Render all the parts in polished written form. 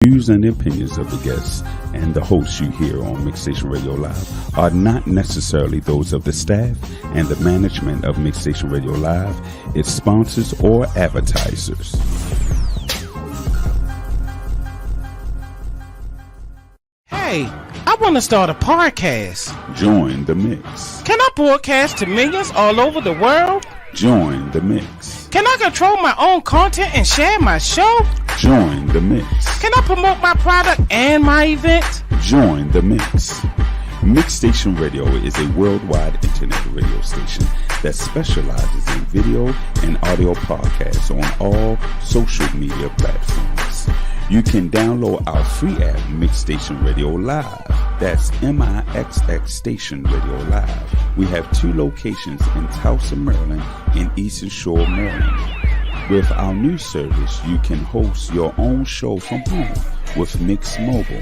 Views and opinions of the guests and the hosts you hear on Mixstation Radio Live are not necessarily those of the staff and the management of Mixstation Radio Live, its sponsors, or advertisers. Hey, I want to start a podcast. Join the mix. Can I broadcast to millions all over the world? Join the mix. Can I control my own content and share my show? Join the mix. Can I promote my product and my event? Join the mix. Mixstation Radio is a worldwide internet radio station that specializes in video and audio podcasts on all social media platforms. You can download our free app, Mixstation Radio Live. That's MIXX Station Radio Live. We have 2 locations in Tulsa, Maryland and Eastern Shore, Maryland. With our new service, you can host your own show from home with Mix Mobile.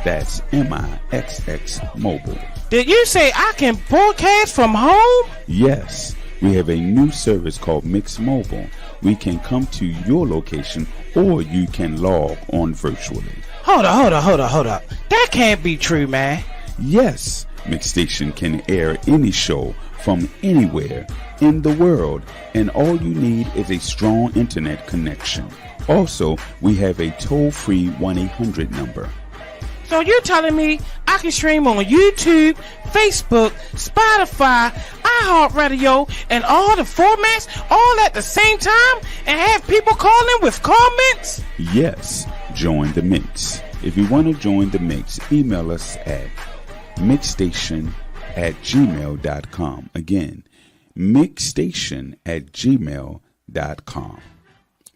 That's MIXX Mobile. Did you say I can broadcast from home? Yes, we have a new service called Mix Mobile. We can come to your location or you can log on virtually. Hold up. That can't be true, man. Yes, Mixstation can air any show from anywhere in the world, and all you need is a strong internet connection. Also, we have a toll-free 1-800 number. So you're telling me I can stream on YouTube, Facebook, Spotify, iHeartRadio, and all the formats all at the same time and have people calling with comments? Yes, join the mix. If you want to join the mix, email us at mixstation@gmail.com. Again, mixstation@gmail.com.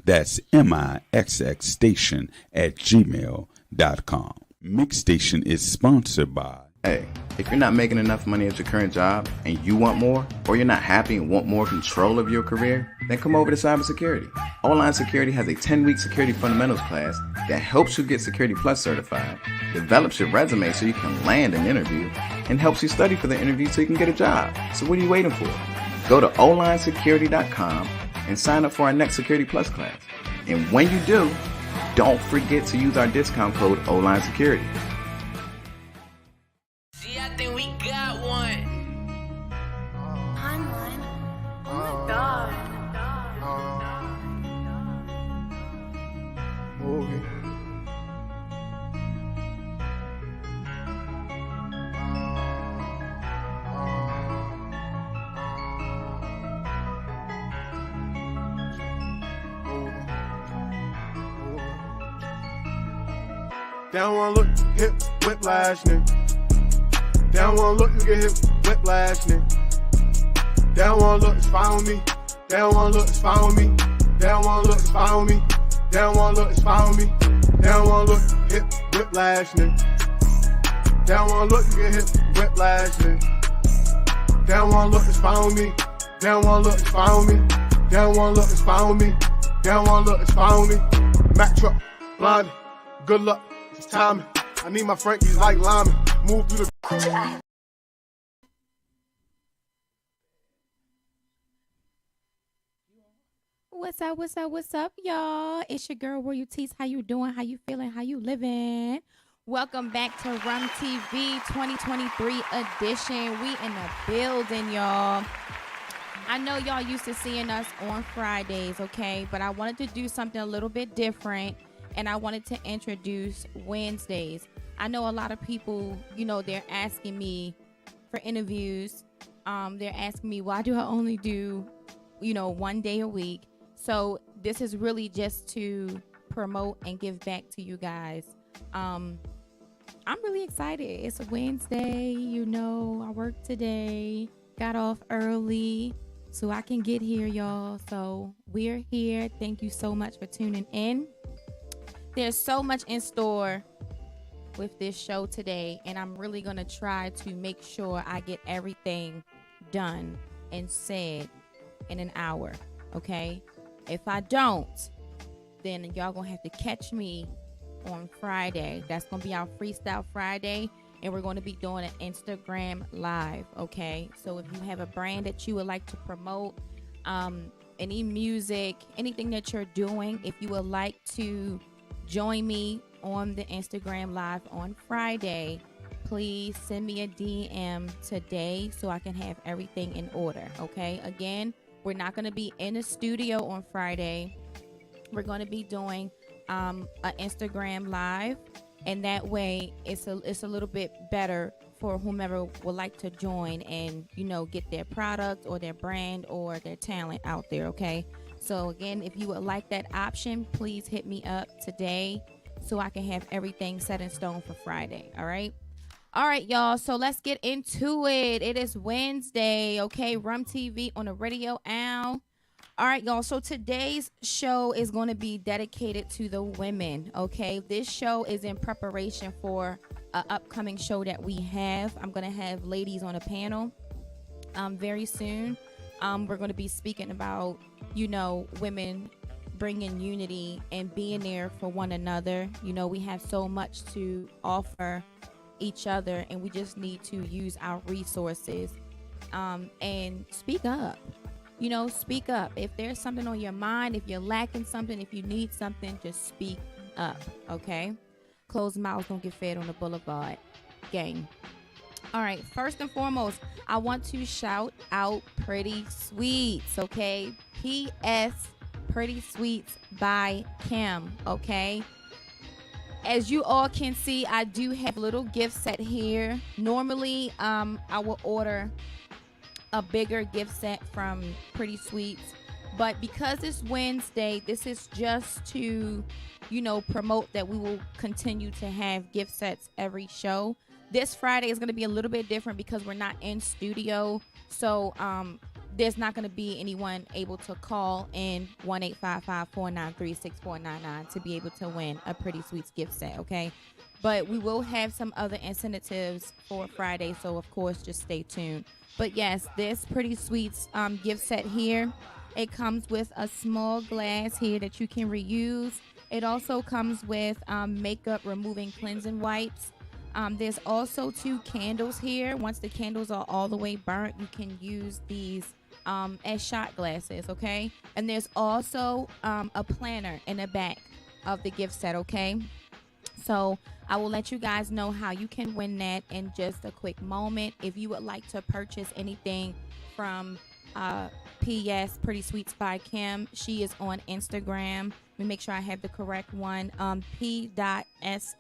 That's MIXX station@gmail.com. Mixstation is sponsored by... Hey, if you're not making enough money at your current job and you want more, or you're not happy and want more control of your career, then come over to cybersecurity. Online Security has a 10-week security fundamentals class that helps you get Security Plus certified, develops your resume so you can land an interview, and helps you study for the interview so you can get a job. So what are you waiting for? Go to onlinesecurity.com and sign up for our next Security Plus class. And when you do, don't forget to use our discount code ONLINESECURITY. See, I think we got one. Timeline. Oh my god. Down one look, hip, whiplash, nigga. Down one look, you get hip, whiplash, nigga. Down one look, it's fine with me. Down one look, it's fine with me. Down one look, it's fine with me. Down one look, it's fine with me. Down one look, hip, whiplash, nigga. Down one look, you get hip, whiplash, nigga. Down one look, it's fine with me. Down one look, it's fine with me. Down one look, it's fine with me. Down one look, it's fine with me. Mack truck, blinded, good luck. It's timing. I need my Frankies like Lyman. Move through the... What's up, y'all? It's your girl, Royalties. How you doing? How you feeling? How you living? Welcome back to R.U.M TV 2023 edition. We in the building, y'all. I know y'all used to seeing us on Fridays, okay? But I wanted to do something a little bit different. And I wanted to introduce Wednesdays. I know a lot of people, they're asking me for interviews. They're asking me, why do I only do, one day a week? So this is really just to promote and give back to you guys. I'm really excited. It's a Wednesday, I worked today, got off early so I can get here, y'all. So we're here. Thank you so much for tuning in. There's so much in store with this show today, and I'm really going to try to make sure I get everything done and said in an hour, okay? If I don't, then y'all going to have to catch me on Friday. That's going to be our Freestyle Friday, and we're going to be doing an Instagram Live, okay? So if you have a brand that you would like to promote, any music, anything that you're doing, if you would like to join me on the Instagram live on Friday, please send me a DM today so I can have everything in order. Okay. Again, we're not going to be in the studio on Friday. We're going to be doing an Instagram live, and that way it's a little bit better for whomever would like to join and, you know, get their product or their brand or their talent out there. Okay. So again, if you would like that option, please hit me up today so I can have everything set in stone for Friday. All right. All right, y'all. So let's get into it. It is Wednesday. Okay. R.U.M TV on the radio. Ow. All right, y'all. So today's show is going to be dedicated to the women. Okay. This show is in preparation for an upcoming show that we have. I'm going to have ladies on a panel very soon. We're going to be speaking about, you know, women bringing unity and being there for one another. You know, we have so much to offer each other, and we just need to use our resources and speak up. You know, speak up. If there's something on your mind, if you're lacking something, if you need something, just speak up, okay? Closed mouths don't get fed on the boulevard, gang. All right, first and foremost, I want to shout out Pretty Sweets, okay? P.S. Pretty Sweets by Kim, okay? As you all can see, I do have a little gift set here. Normally, I will order a bigger gift set from Pretty Sweets, but because it's Wednesday, this is just to, you know, promote that we will continue to have gift sets every show. This Friday is going to be a little bit different because we're not in studio, so there's not going to be anyone able to call in 1-855-493-6499 to be able to win a Pretty Sweets gift set, okay? But we will have some other incentives for Friday, so of course just stay tuned. But yes, this Pretty Sweets gift set here, it comes with a small glass here that you can reuse. It also comes with makeup removing cleansing wipes. There's also 2 candles here. Once the candles are all the way burnt, you can use these as shot glasses, okay? And there's also a planner in the back of the gift set, okay? So I will let you guys know how you can win that in just a quick moment. If you would like to purchase anything from P.S. Pretty Sweets by Kim, she is on Instagram. Let me make sure I have the correct one. P.S.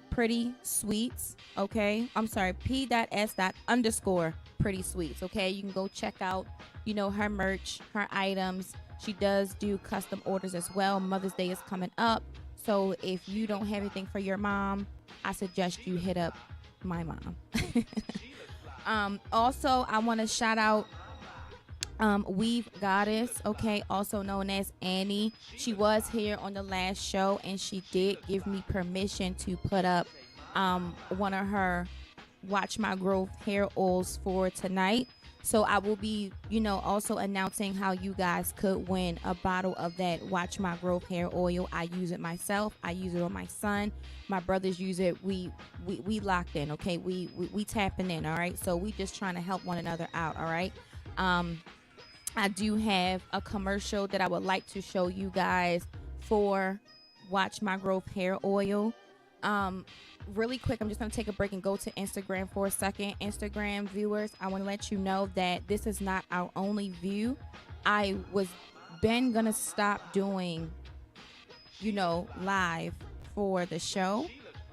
Pretty Sweets, okay? I'm sorry, P.S. _ Pretty Sweets, okay? You can go check out, you know, her merch, her items. She does do custom orders as well. Mother's Day is coming up. So if you don't have anything for your mom, I suggest you hit up my mom. Also, I want to shout out Weave Goddess, okay, also known as Annie. She was here on the last show, and she did give me permission to put up one of her Watch My Growth hair oils for tonight. So I will be, you know, also announcing how you guys could win a bottle of that Watch My Growth hair oil. I use it myself. I use it on my son. My brothers use it. We locked in, okay? We tapping in, all right? So we just trying to help one another out, all right? I do have a commercial that I would like to show you guys for Watch My Growth hair oil. Really quick, I'm just going to take a break and go to Instagram for a second. Instagram viewers, I want to let you know that this is not our only view. I was been going to stop doing, you know, live for the show,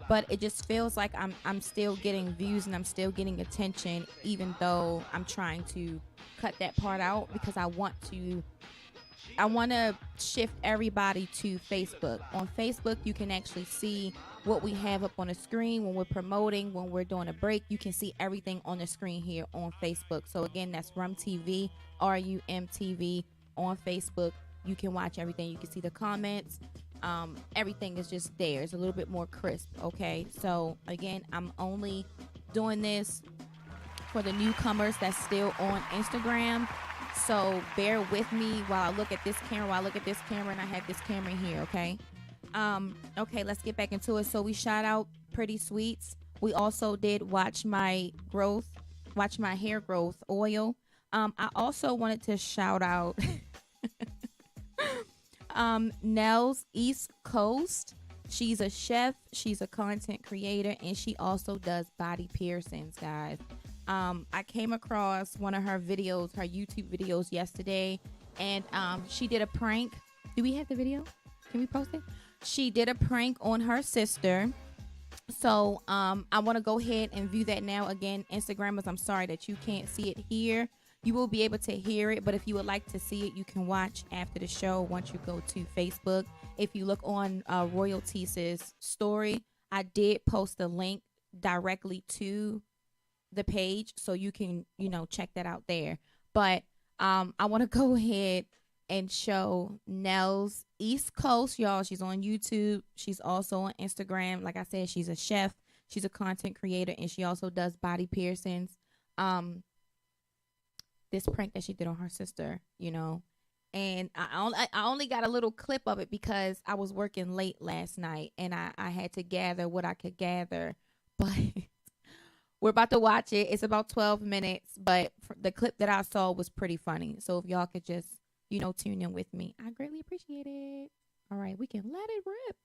but it just feels like I'm still getting views and I'm still getting attention, even though I'm trying to cut that part out because I want to shift everybody to Facebook. On Facebook, you can actually see what we have up on the screen when we're promoting, when we're doing a break. You can see everything on the screen here on Facebook. So again, that's R.U.M TV, R.U.M TV on Facebook. You can watch everything. You can see the comments. Everything is just there. It's a little bit more crisp, okay? So again, I'm only doing this for the newcomers that's still on Instagram. So bear with me while I look at this camera, and I have this camera here, okay? Okay, let's get back into it. So we shout out Pretty Sweets. We also did Watch My Hair Growth oil. I also wanted to shout out Nell's East Coast. She's a chef, she's a content creator, and she also does body piercings, guys. I came across one of her videos, her YouTube videos yesterday, and she did a prank. Do we have the video? Can we post it? She did a prank on her sister. So I want to go ahead and view that now. Again, Instagrammers, I'm sorry that you can't see it here. You will be able to hear it, but if you would like to see it, you can watch after the show once you go to Facebook. If you look on Royalties' story, I did post a link directly to the page, so you can, check that out there. But I want to go ahead and show Nell's East Coast, y'all. She's on YouTube. She's also on Instagram. Like I said, she's a chef. She's a content creator, and she also does body piercings. This prank that she did on her sister, and I only got a little clip of it because I was working late last night, and I had to gather what I could gather. But we're about to watch it. It's about 12 minutes, but the clip that I saw was pretty funny. So if y'all could just, tune in with me, I greatly appreciate it. All right, we can let it rip.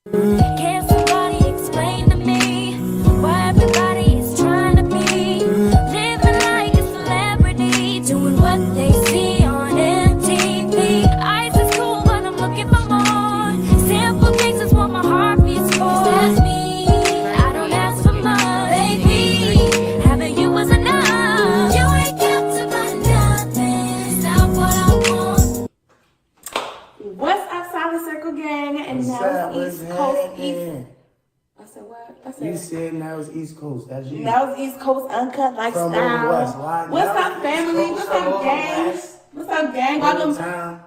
Can somebody explain to me why everybody is trying to be living like a celebrity, doing what they see on MTV? Ice is cool, but I'm looking for more. Simple things is what my heart beats for. That's me. I don't ask for much, baby. Having you was enough. You ain't kept to my nothing. Stop what I want. What's up, Solid Circle Gang? And now it's East Coast East. I said what? I said You said now it's East Coast. That's you. now it's East Coast Uncut Lifestyle. From West. Why What's now up, family? East What's Coast, up, gang? West. What's up, gang?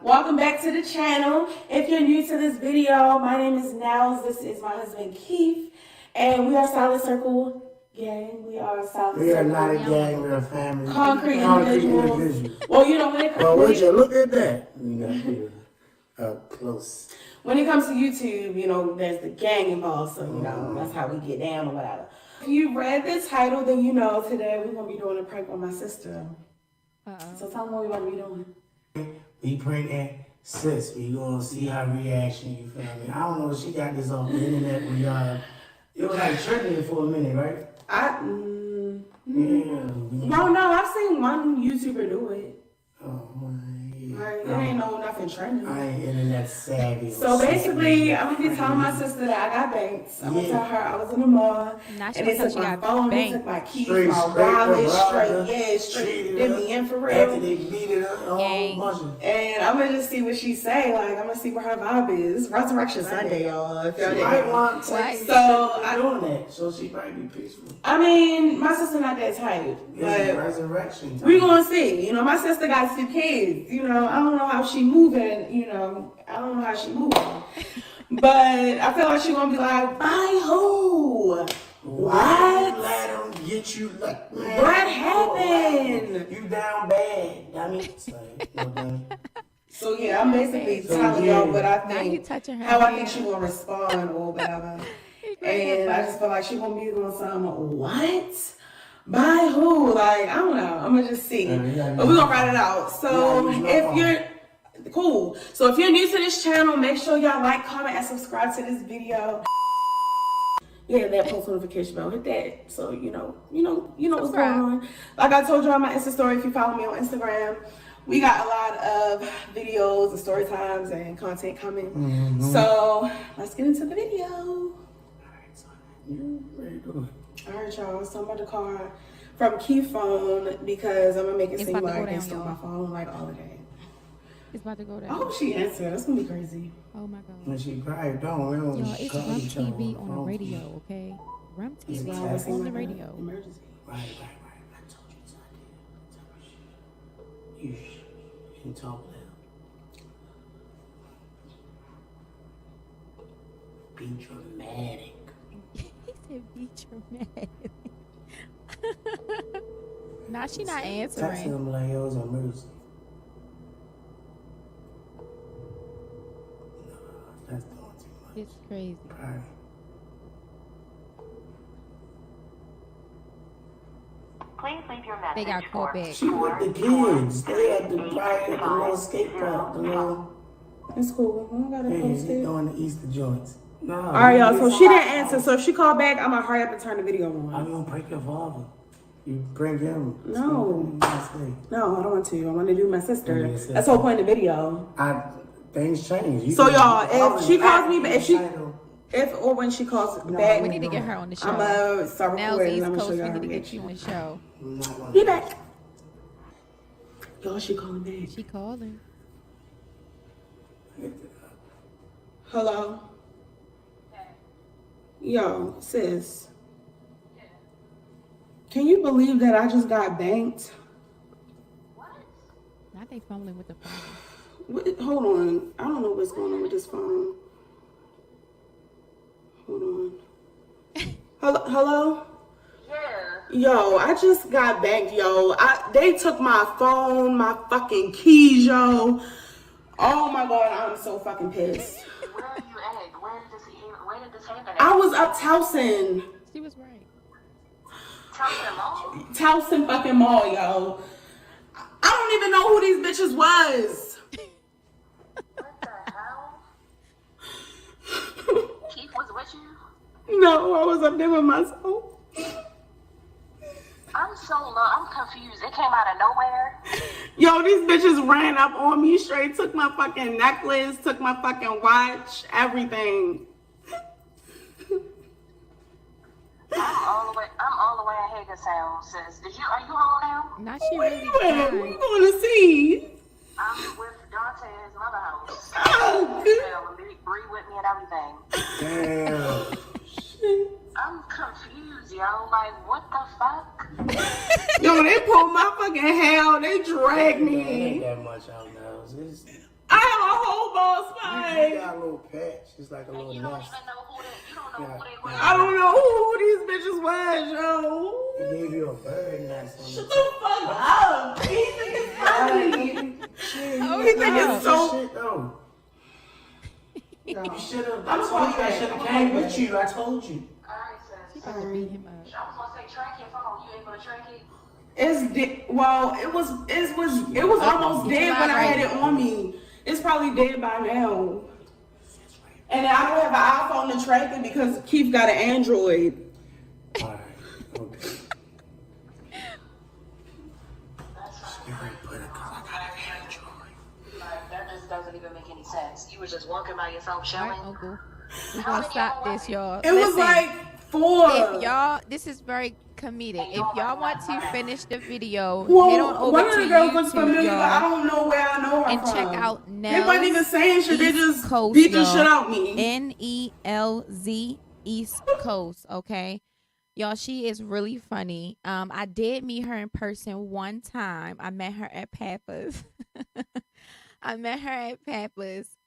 Welcome back to the channel. If you're new to this video, my name is Nels. This is my husband Keith, and we are Solid Circle Gang. We are Solid Circle. We are not a gang, we're a family. Concrete individuals. Well, when it Well, would you look at that? We got here up close. When it comes to YouTube, there's the gang involved, so that's how we get down or whatever. If you read the title, then today we're gonna be doing a prank on my sister. So tell them what we're gonna be doing. We pranking sis. We gonna see her reaction. You feel me? I don't know. She got this off the internet. It was like trending for a minute, right? No, I've seen one YouTuber do it. Oh my. Right, there ain't nothing trending. I ain't internet savvy. So basically, I'm gonna be telling my sister that I got banked. I'm gonna tell her I was in the mall, and they took my phone, they took my keys, my wallet, straight, did me in for real. After they beat it up, and I'm gonna just see what she say. Like, I'm gonna see what her vibe is. Resurrection Sunday, y'all. If y'all didn't. So I'm doing that. So she might be peaceful. I mean, my sister not that type, but resurrection time. We gonna see. My sister got 2 kids. I don't know how she moving. I don't know how she moving. But I feel like she gonna be like, by who? What? Let them get you like, man. What happened? You down bad. I mean, So yeah, I'm basically telling y'all what I think, how I think she gonna respond or whatever. And I just feel like she gonna be doing something. What? By who? Like, I don't know. I'm gonna just see. But we're gonna write it out. So if you're cool. So if you're new to this channel, make sure y'all like, comment, and subscribe to this video. Yeah, that post notification bell. Hit that. So you know what's going on. Like I told you on my Insta story, if you follow me on Instagram, we got a lot of videos and story times and content coming. So let's get into the video. Alright, y'all, so I'm about to call from Key phone because I'm gonna make it seem like they stole my phone like all of that. It's about to go down. I hope she answered. That's gonna be crazy. Oh my god. When she probably don't. Yo, it's R.U.M TV on the radio, okay? R.U.M TV on the radio. Emergency. Right. I told you it's not there. You can talk now. Be dramatic. He said be dramatic. Nah, she not answering. Text him like it was an emergency. No, that's doing too much. It's crazy. Right. Please leave your message. They got called back. She with the kids. They had the probably at the little skate park. It's cool. I don't gotta post They it. doing the Easter joints. No. All right, y'all. So she didn't answer. So if she called back, I'm gonna hurry up and turn the video on. I'm gonna break your father. You bring him. No. No, I don't want to. I want to do my sister. That's the whole point of the video. Things change. So y'all, if she calls me, or when she calls back, we need to get her on the show. I'm gonna start recording. I'm gonna show y'all we need to get you on the show. Be back. Y'all, she calling back. She calling. Hello. Yo, sis. Can you believe that I just got banked? What? Now they fumbling with the phone. Hold on. I don't know what's going on with this phone. Hold on. Hello? Yeah. Yo, I just got banked, yo. They took my phone, my fucking keys, yo. Oh my God, I'm so fucking pissed. Where are you at? Where did this happen? I was up Towson. She was right. Towson Mall? Towson fucking mall, yo. I don't even know who these bitches was. What the hell? Keith was with you? No, I was up there with myself. I'm so low. I'm confused. It came out of nowhere. Yo, these bitches ran up on me straight, took my fucking necklace, took my fucking watch, everything. I'm all the way in Hagerstown, sis. Are you home now? Not she Where really you at? fine. What you going to see? I'm with Dante's mother house. Oh, Bree with me and everything. Damn. I'm confused, yo. Like, what the fuck? Yo, they pulled my fucking hair out. They dragged It me. ain't that much out now. I have a whole ball You spine. got a little patch. It's like a little You don't nest. even know who they were. I don't know who these bitches was, yo. He gave you a bird nest. Shut the fuck up. He think it's funny. Oh, He think it's so... Shit, though. You should have. I'm I told you I sorry. should have came with you. I told you. Alright, sis. She about to beat him up. I was gonna say track your phone. You able to track it? It was almost dead when I had it on me. It's probably dead by now. And I don't have an iPhone to track it because Keith got an Android. Alright. Okay. Like, that just doesn't even make any sense. You were just walking by yourself All chilling. right, Uncle. We're gonna stop this, y'all. It was like 4. If y'all, this is very comedic. If y'all want to finish the video, head on Well, over one of to the girls looks YouTube, familiar, but I y'all, don't know where I know her and from. check out They wasn't even Nels saying shit. They East just Coast, beat the y'all. shit out me. NELZ East Coast, okay? Y'all, she is really funny. I did meet her in person one time. I met her at Papa's.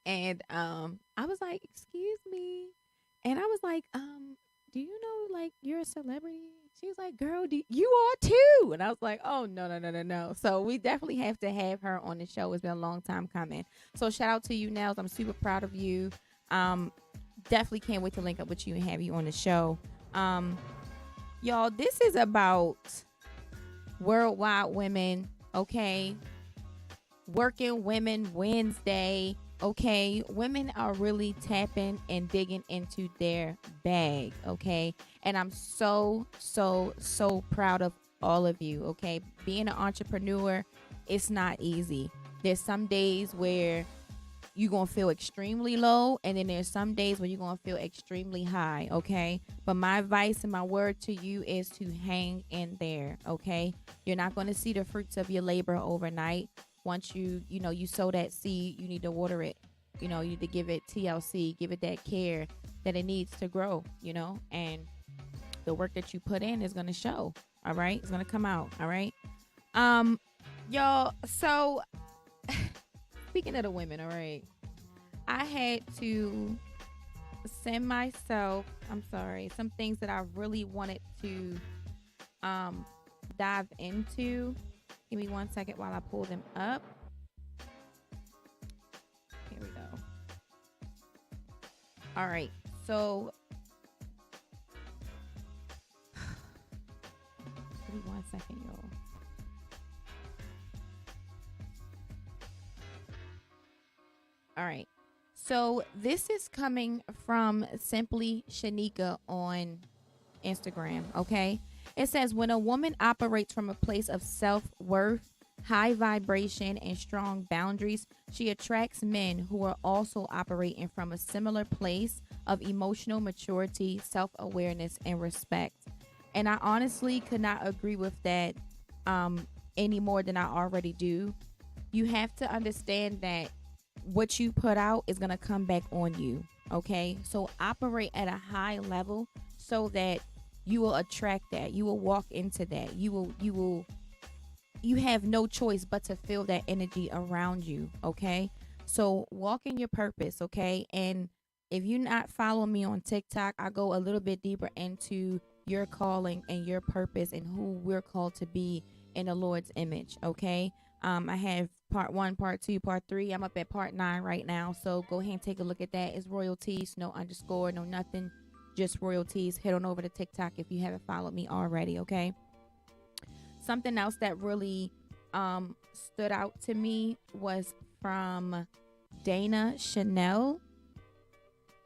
and I was like, "Excuse me," and I was like, "Do you know, like, you're a celebrity?" She was like, "Girl, you are too," and I was like, "Oh no!" So we definitely have to have her on the show. It's been a long time coming. So shout out to you, Nels. I'm super proud of you. Definitely can't wait to link up with you and have you on the show. Y'all, this is about Worldwide Women, okay? Working Women Wednesday, okay? Women are really tapping and digging into their bag, okay? And I'm so proud of all of you, okay? Being an entrepreneur, it's not easy. There's some days where you're going to feel extremely low, and then there's some days where you're going to feel extremely high, okay? But my advice and my word to you is to hang in there, okay? You're not going to see the fruits of your labor overnight. Once you sow that seed, you need to water it. You need to give it TLC, give it that care that it needs to grow, and the work that you put in is going to show, all right? It's going to come out, all right? Y'all, so... Speaking of the women, all right, I had to send myself, some things that I really wanted to dive into. Give me 1 second while I pull them up. Here we go. All right, so give me 1 second, y'all. All right. So this is coming from Simply Shanika on Instagram, okay? It says, when a woman operates from a place of self-worth, high vibration, and strong boundaries, she attracts men who are also operating from a similar place of emotional maturity, self-awareness, and respect. And I honestly could not agree with that any more than I already do. You have to understand that what you put out is going to come back on you, okay? So operate at a high level so that you will attract that. You will walk into that. You have no choice but to feel that energy around you, okay? So walk in your purpose, okay? And if you're not following me on TikTok, I go a little bit deeper into your calling and your purpose and who we're called to be in the Lord's image, okay? I have part 1, part 2, part 3. I'm up at part 9 right now. So go ahead and take a look at that. It's royalties, no underscore, no nothing, just royalties. Head on over to TikTok if you haven't followed me already, okay? Something else that really stood out to me was from Dana Chanel.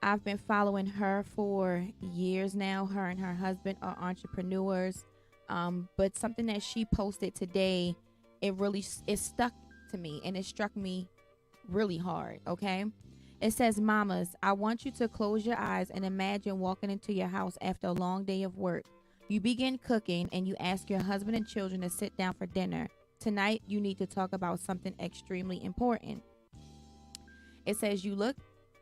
I've been following her for years now. Her and her husband are entrepreneurs. But something that she posted today, it stuck to me and it struck me really hard, okay? It says, mamas, I want you to close your eyes and imagine walking into your house after a long day of work. You begin cooking and you ask your husband and children to sit down for dinner. Tonight, you need to talk about something extremely important. It says, you look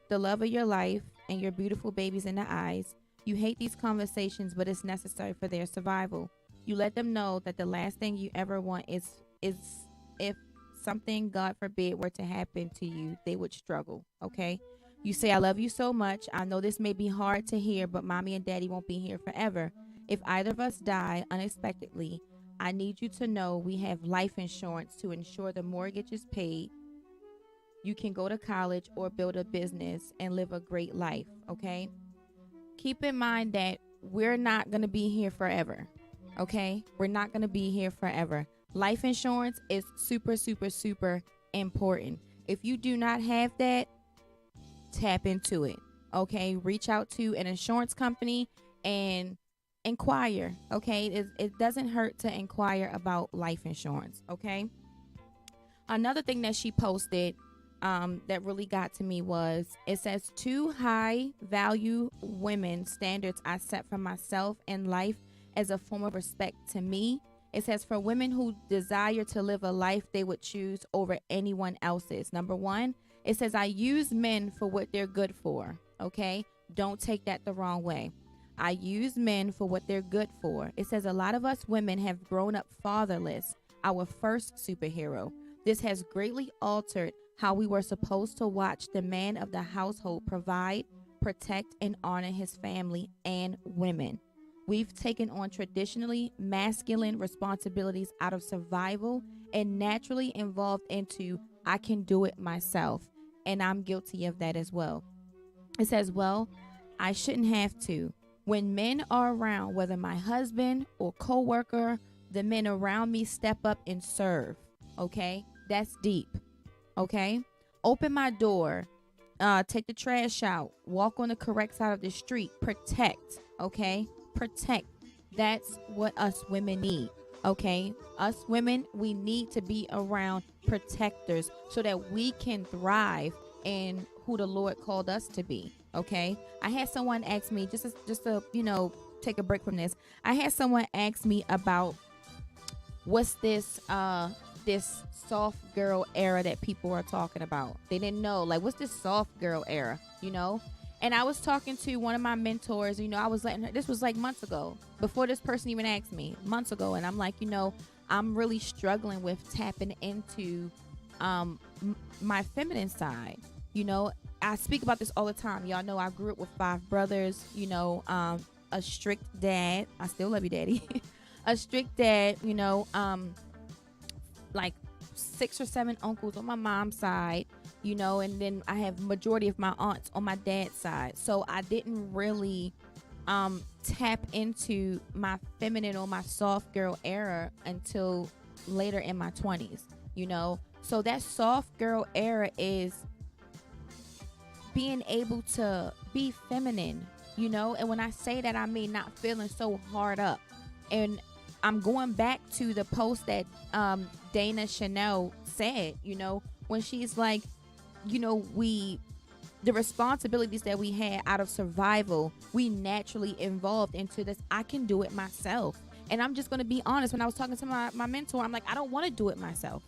the love of your life and your beautiful babies in the eyes. You hate these conversations, but it's necessary for their survival. You let them know that the last thing you ever want is if something, God forbid, were to happen to you, they would struggle, okay? You say, I love you so much. I know this may be hard to hear, but mommy and daddy won't be here forever. If either of us die unexpectedly, I need you to know we have life insurance to ensure the mortgage is paid. You can go to college or build a business and live a great life, okay? Keep in mind that we're not going to be here forever, okay? We're not going to be here forever. Life insurance is super, super, super important. If you do not have that, tap into it, okay? Reach out to an insurance company and inquire, okay? It doesn't hurt to inquire about life insurance, okay? Another thing that she posted that really got to me was, it says, 2 high value women standards I set for myself in life as a form of respect to me. It says, for women who desire to live a life they would choose over anyone else's. Number 1, it says, I use men for what they're good for. Okay. Don't take that the wrong way. I use men for what they're good for. It says, a lot of us women have grown up fatherless, our first superhero. This has greatly altered how we were supposed to watch the man of the household provide, protect, and honor his family and women. We've taken on traditionally masculine responsibilities out of survival and naturally evolved into, I can do it myself. And I'm guilty of that as well. It says, well, I shouldn't have to. When men are around, whether my husband or coworker, the men around me step up and serve. Okay, that's deep. Okay, open my door, take the trash out, walk on the correct side of the street, protect. Okay, protect. That's what us women need. Okay, us women, we need to be around protectors so that we can thrive in who the Lord called us to be. Okay, I had someone ask me, just to take a break from this. I had someone ask me about what's this soft girl era that people are talking about. They didn't know, like, what's this soft girl era, And I was talking to one of my mentors, I was letting her, this was like months ago, before this person even asked me, months ago. And I'm like, I'm really struggling with tapping into my feminine side. I speak about this all the time. Y'all know I grew up with 5 brothers, a strict dad. I still love you, daddy. A strict dad, like 6 or 7 uncles on my mom's side, and then I have majority of my aunts on my dad's side. So I didn't really tap into my feminine or my soft girl era until later in my 20s, So that soft girl era is being able to be feminine, you know? And when I say that, I mean not feeling so hard up. And I'm going back to the post that Dana Chanel said, you know, when she's like, you know, the responsibilities that we had out of survival, we naturally evolved into this. I can do it myself. And I'm just going to be honest. When I was talking to my mentor, I'm like, I don't want to do it myself.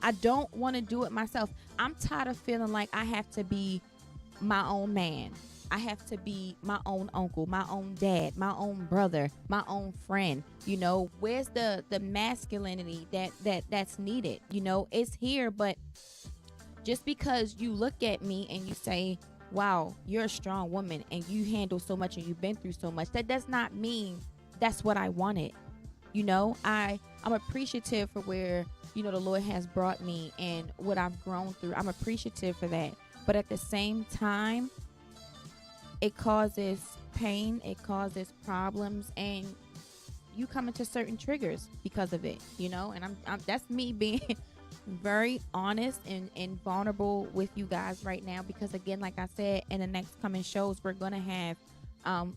I don't want to do it myself. I'm tired of feeling like I have to be my own man. I have to be my own uncle, my own dad, my own brother, my own friend. You know, where's the masculinity that's needed? You know, it's here, but just because you look at me and you say, wow, you're a strong woman and you handle so much and you've been through so much, that does not mean that's what I wanted. You know, I'm appreciative for where, you know, the Lord has brought me and what I've grown through. I'm appreciative for that. But at the same time, it causes pain, it causes problems, and you come into certain triggers because of it, you know? And I'm that's me being very honest and vulnerable with you guys right now, because again, like I said, in the next coming shows, we're going to have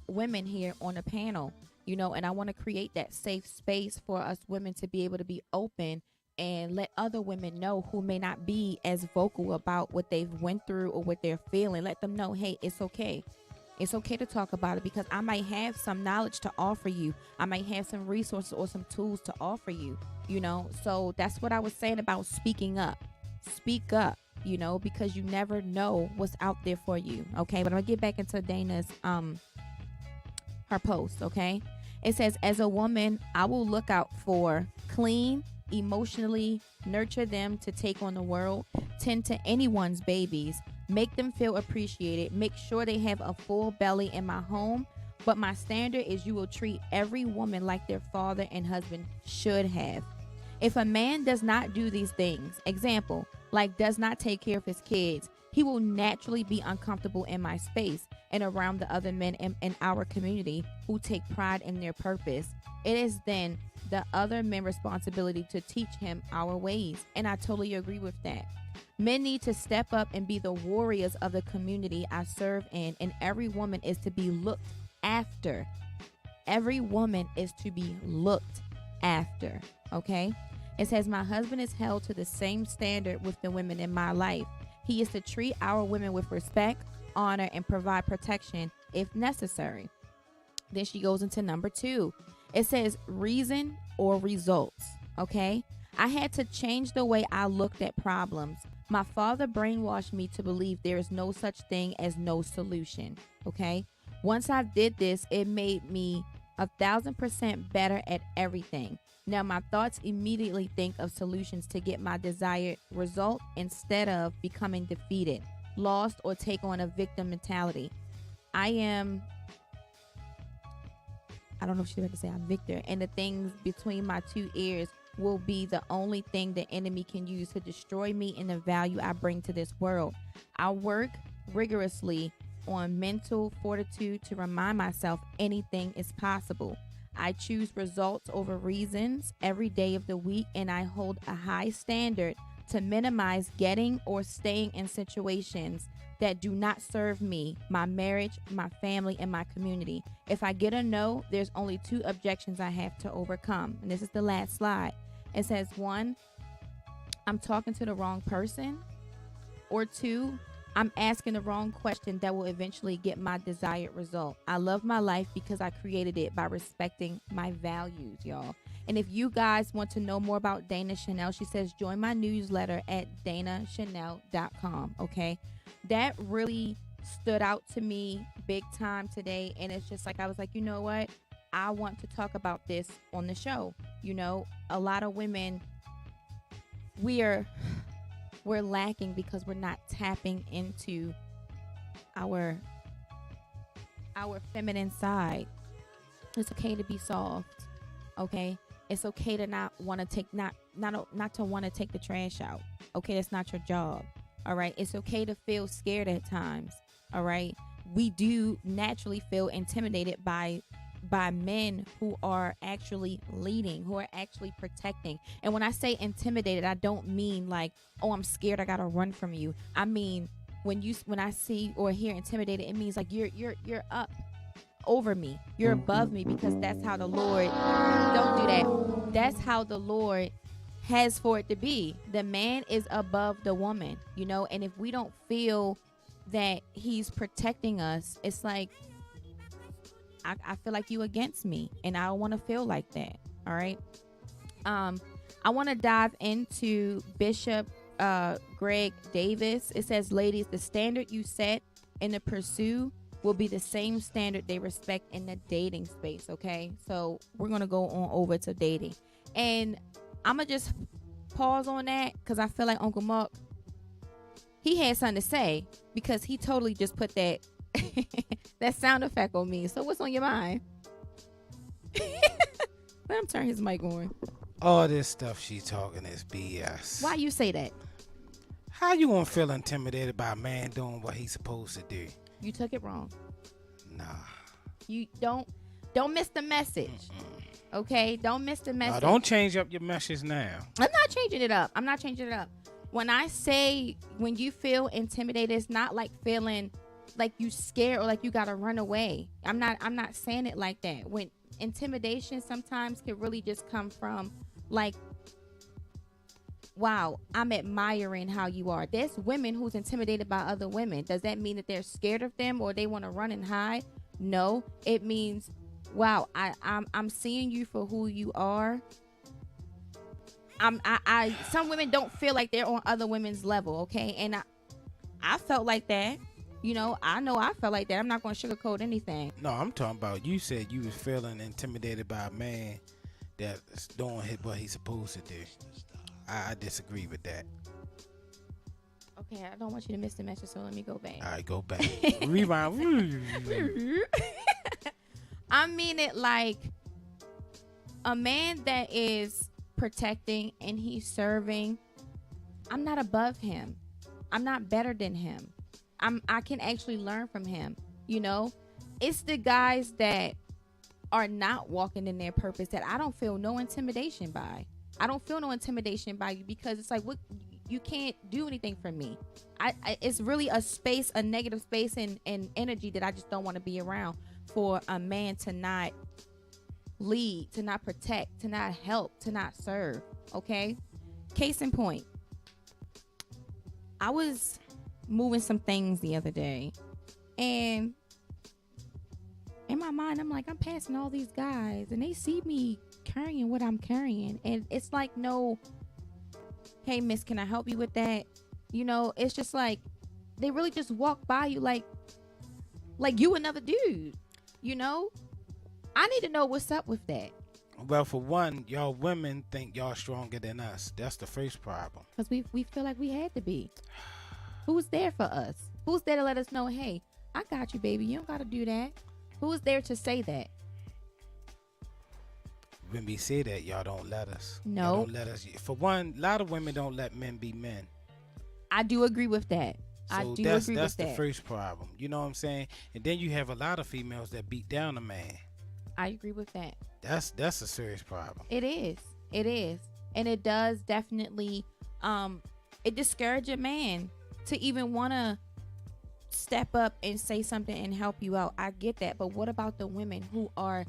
women here on the panel, you know, and I want to create that safe space for us women to be able to be open and let other women know who may not be as vocal about what they've went through or what they're feeling. Let them know, hey, it's okay. It's okay to talk about it, because I might have some knowledge to offer you. I might have some resources or some tools to offer you, you know. So that's what I was saying about speaking up. Speak up, you know, because you never know what's out there for you. Okay, but I'm gonna get back into Dana's her post. Okay, it says, as a woman, I will look out for clean, emotionally nurture them to take on the world, tend to anyone's babies, make them feel appreciated, make sure they have a full belly in my home. But my standard is you will treat every woman like their father and husband should have. If a man does not do these things, example, like does not take care of his kids, he will naturally be uncomfortable in my space and around the other men in our community who take pride in their purpose. It is then the other men's responsibility to teach him our ways. And I totally agree with that. Men need to step up and be the warriors of the community I serve in, and every woman is to be looked after. Every woman is to be looked after, okay? It says, my husband is held to the same standard with the women in my life. He is to treat our women with respect, honor, and provide protection if necessary. Then she goes into number 2. It says reason or results, okay? I had to change the way I looked at problems. My father brainwashed me to believe there is no such thing as no solution, okay? Once I did this, it made me 1,000% better at everything. Now my thoughts immediately think of solutions to get my desired result instead of becoming defeated, lost, or take on a victim mentality. I don't know if she's about to say I'm Victor, and the things between my 2 ears will be the only thing the enemy can use to destroy me and the value I bring to this world. I work rigorously on mental fortitude to remind myself anything is possible. I choose results over reasons every day of the week, and I hold a high standard to minimize getting or staying in situations that do not serve me, my marriage, my family, and my community. If I get a no, there's only 2 objections I have to overcome. And this is the last slide. It says 1, I'm talking to the wrong person, or 2, I'm asking the wrong question that will eventually get my desired result. I love my life because I created it by respecting my values, y'all. And if you guys want to know more about Dana Chanel, she says, join my newsletter at danachanel.com, okay? That really stood out to me big time today. And it's just like, I was like, you know what? I want to talk about this on the show. You know, a lot of women, we're lacking because we're not tapping into our feminine side. It's okay to be soft, okay? It's okay to not want to take not to want to take the trash out. Okay, that's not your job. All right, it's okay to feel scared at times. All right, we do naturally feel intimidated by men who are actually leading, who are actually protecting. And when I say intimidated, I don't mean like, oh, I'm scared, I gotta run from you. I mean, when I see or hear intimidated, it means like you're up over me. You're above me, because that's how the Lord, don't do that. That's how the Lord has for it to be. The man is above the woman, you know, and if we don't feel that he's protecting us, it's like, I feel like you against me, and I don't want to feel like that. All right. I want to dive into Bishop Greg Davis. It says, ladies, the standard you set in the pursue will be the same standard they respect in the dating space. Okay, so we're gonna go on over to dating, and I'm gonna just pause on that because I feel like Uncle Mark, he had something to say, because he totally just put that that sound effect on me. So what's on your mind? Let him turn his mic on. All this stuff she talking is BS. Why you say that? How you gonna feel intimidated by a man doing what he's supposed to do? You took it wrong. Nah. You don't miss the message. Okay? Don't miss the message. No, don't change up your message now. I'm not changing it up. When I say, when you feel intimidated, it's not like feeling like you scared or like you gotta run away. I'm not saying it like that. When intimidation sometimes can really just come from like, wow, I'm admiring how you are. There's women who's intimidated by other women. Does that mean that they're scared of them or they want to run and hide? No, it means, wow, I'm seeing you for who you are. Some women don't feel like they're on other women's level, okay? And I felt like that. You know I felt like that. I'm not going to sugarcoat anything. No, I'm talking about, you said you was feeling intimidated by a man that's doing what he's supposed to do. I disagree with that. Okay, I don't want you to miss the message, so let me go back. All right, go back. Rewind. I mean it like a man that is protecting and he's serving. I'm not above him. I'm not better than him. I can actually learn from him. You know, it's the guys that are not walking in their purpose that I don't feel no intimidation by. I don't feel no intimidation by you, because it's like, what, you can't do anything for me. It's really a space, a negative space and energy that I just don't want to be around, for a man to not lead, to not protect, to not help, to not serve. Okay? Case in point, I was moving some things the other day, and in my mind I'm like, I'm passing all these guys and they see me carrying what I'm carrying, and it's like, no, hey miss, can I help you with that? You know, it's just like they really just walk by you like you another dude. You know, I need to know what's up with that. Well, for one, y'all women think y'all stronger than us. That's the first problem, because we feel like we had to be. Who's there for us? Who's there to let us know, hey, I got you, baby, you don't gotta do that? Who's there to say that? When we say that, y'all don't let us. No. Y'all don't let us. For one, a lot of women don't let men be men. I do agree with that. So that's the first problem. You know what I'm saying? And then you have a lot of females that beat down a man. I agree with that. That's a serious problem. It is. And it does definitely it discourages a man to even want to step up and say something and help you out. I get that. But what about the women who are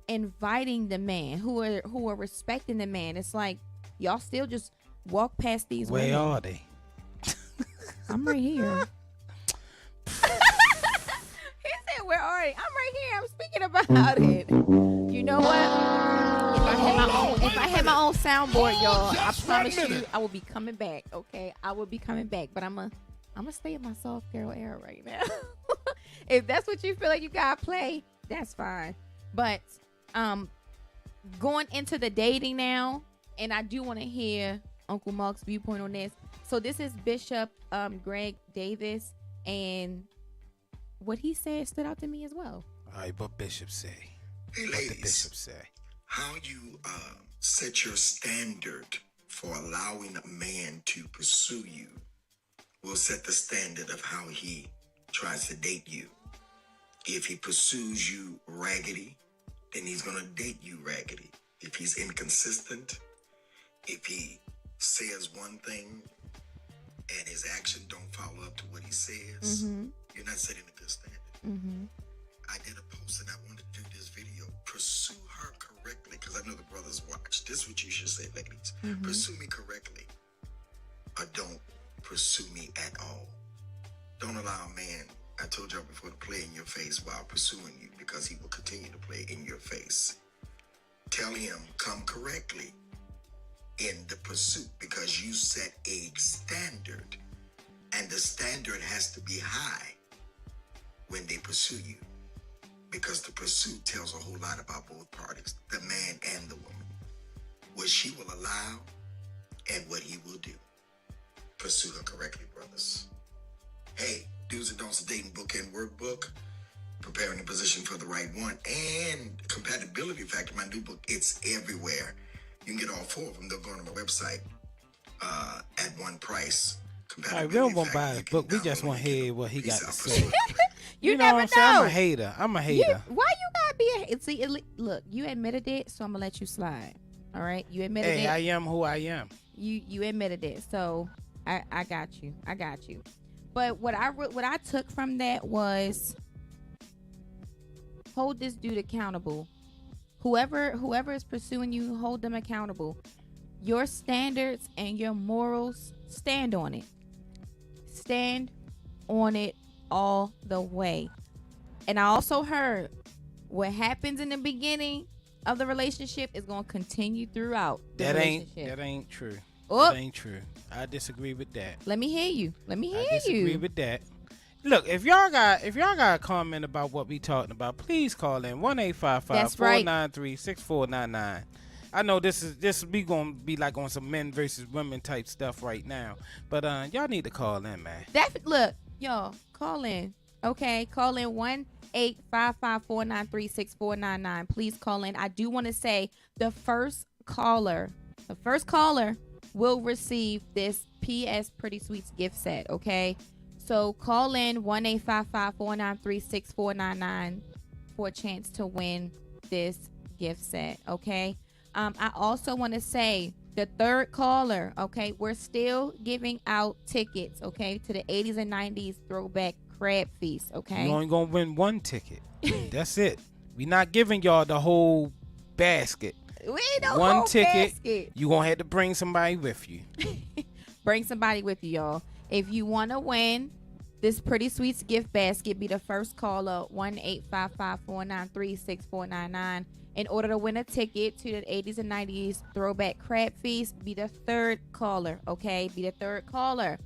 inviting the man, who are respecting the man? It's like, y'all still just walk past these women. Where are they? I'm right here. He said, where are they? I'm right here. I'm speaking about it. You know what? If I had my own soundboard, y'all, I promise you I will be coming back. Okay, I will be coming back, but I'm gonna stay in my soft girl era right now. If that's what you feel like you gotta play, that's fine. But going into the dating now, and I do want to hear Uncle Mark's viewpoint on this. So this is Bishop Greg Davis, and what he said stood out to me as well. All right, what Bishop say? Hey, what ladies, the Bishop say? How you set your standard for allowing a man to pursue you will set the standard of how he tries to date you. If he pursues you raggedy, then he's going to date you raggedy. If he's inconsistent, if he says one thing and his action don't follow up to what he says, you're not setting a good standard. I did a post and I wanted to do this video. Pursue her correctly, because I know the brothers watch. This is what you should say, ladies. Pursue me correctly, or don't pursue me at all. Don't allow a man, I told y'all before, to play in your face while pursuing you, because he will continue to play in your face. Tell him, come correctly in the pursuit, because you set a standard, and the standard has to be high when they pursue you, because the pursuit tells a whole lot about both parties, the man and the woman, what she will allow and what he will do. Pursue her correctly, brothers. Hey, Do's and Don'ts, Dating Book and Workbook, Preparing the Position for the Right One, and Compatibility Factor, my new book. It's everywhere. You can get all 4 of them. They'll go on my website at one price. All right, we don't want to buy his book. We just want to hear what he got to say. You know never what I'm saying? know. I'm a hater. I'm a hater. Why you gotta be a hater? See, look, you admitted it, so I'm gonna let you slide. All right, you admitted it. Hey, I am who I am. You admitted it, so I got you. I got you. But what I took from that was hold this dude accountable. Whoever is pursuing you, hold them accountable. Your standards and your morals, stand on it. Stand on it all the way. And I also heard what happens in the beginning of the relationship is going to continue throughout the relationship. That ain't true. Oh. That ain't true. I disagree with that. Let me hear you. I disagree with that. Look, if y'all got a comment about what we talking about, please call in 1-855-493-6499. I know we gonna be like on some men versus women type stuff right now, but y'all need to call in, man. Look, y'all call in. Okay, call in 1-855-493-6499. Please call in. I do want to say the first caller will receive this PS Pretty Sweets gift set. Okay. So call in 1-855-493-6499 for a chance to win this gift set, okay? I also want to say the third caller, okay? We're still giving out tickets, okay, to the 80s and 90s throwback crab feast, okay? You only gonna win one ticket. That's it. We not giving y'all the whole basket. We ain't no one whole ticket. Basket. You gonna have to bring somebody with you. Bring somebody with you, y'all. If you want to win this Pretty Sweets gift basket, be the first caller, 1-855-493-6499. In order to win a ticket to the 80s and 90s throwback crab feast, be the third caller, okay? Be the third caller.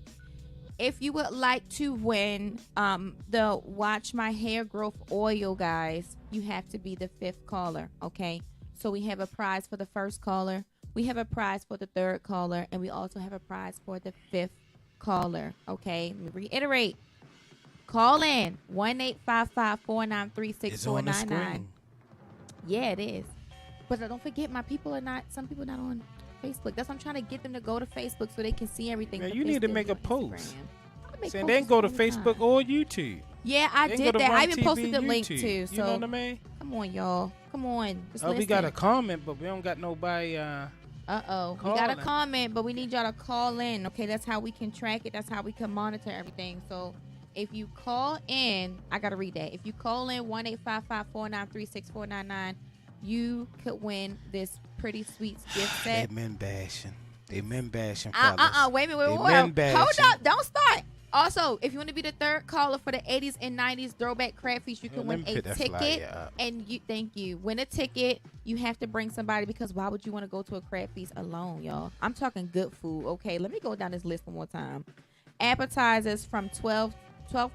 If you would like to win the Watch My Hair Growth Oil, guys, you have to be the fifth caller, okay? So we have a prize for the first caller. We have a prize for the third caller, and we also have a prize for the fifth caller, okay? Let me reiterate. Call in 1-855-493-6499. Yeah, it is. But don't forget, some people are not on Facebook. That's why I'm trying to get them to go to Facebook so they can see everything. Man, you need to make a post. Saying they they go to Facebook or YouTube. Yeah, I did that. I even posted the link too. So you know what I mean? Come on, y'all. Come on. We got a comment, but we don't got nobody. We got a comment, but we need y'all to call in. Okay, that's how we can track it. That's how we can monitor everything. So if you call in, I gotta read that. If you call in 1-855-493-6499, you could win this Pretty Sweets gift set. They men bashing, fellas. Wait a minute. Hold up. Don't start. Also, if you want to be the third caller for the 80s and 90s throwback crab feast, you can win a ticket. And win a ticket. You have to bring somebody, because why would you want to go to a crab feast alone, y'all? I'm talking good food. Okay, let me go down this list one more time. Appetizers from 12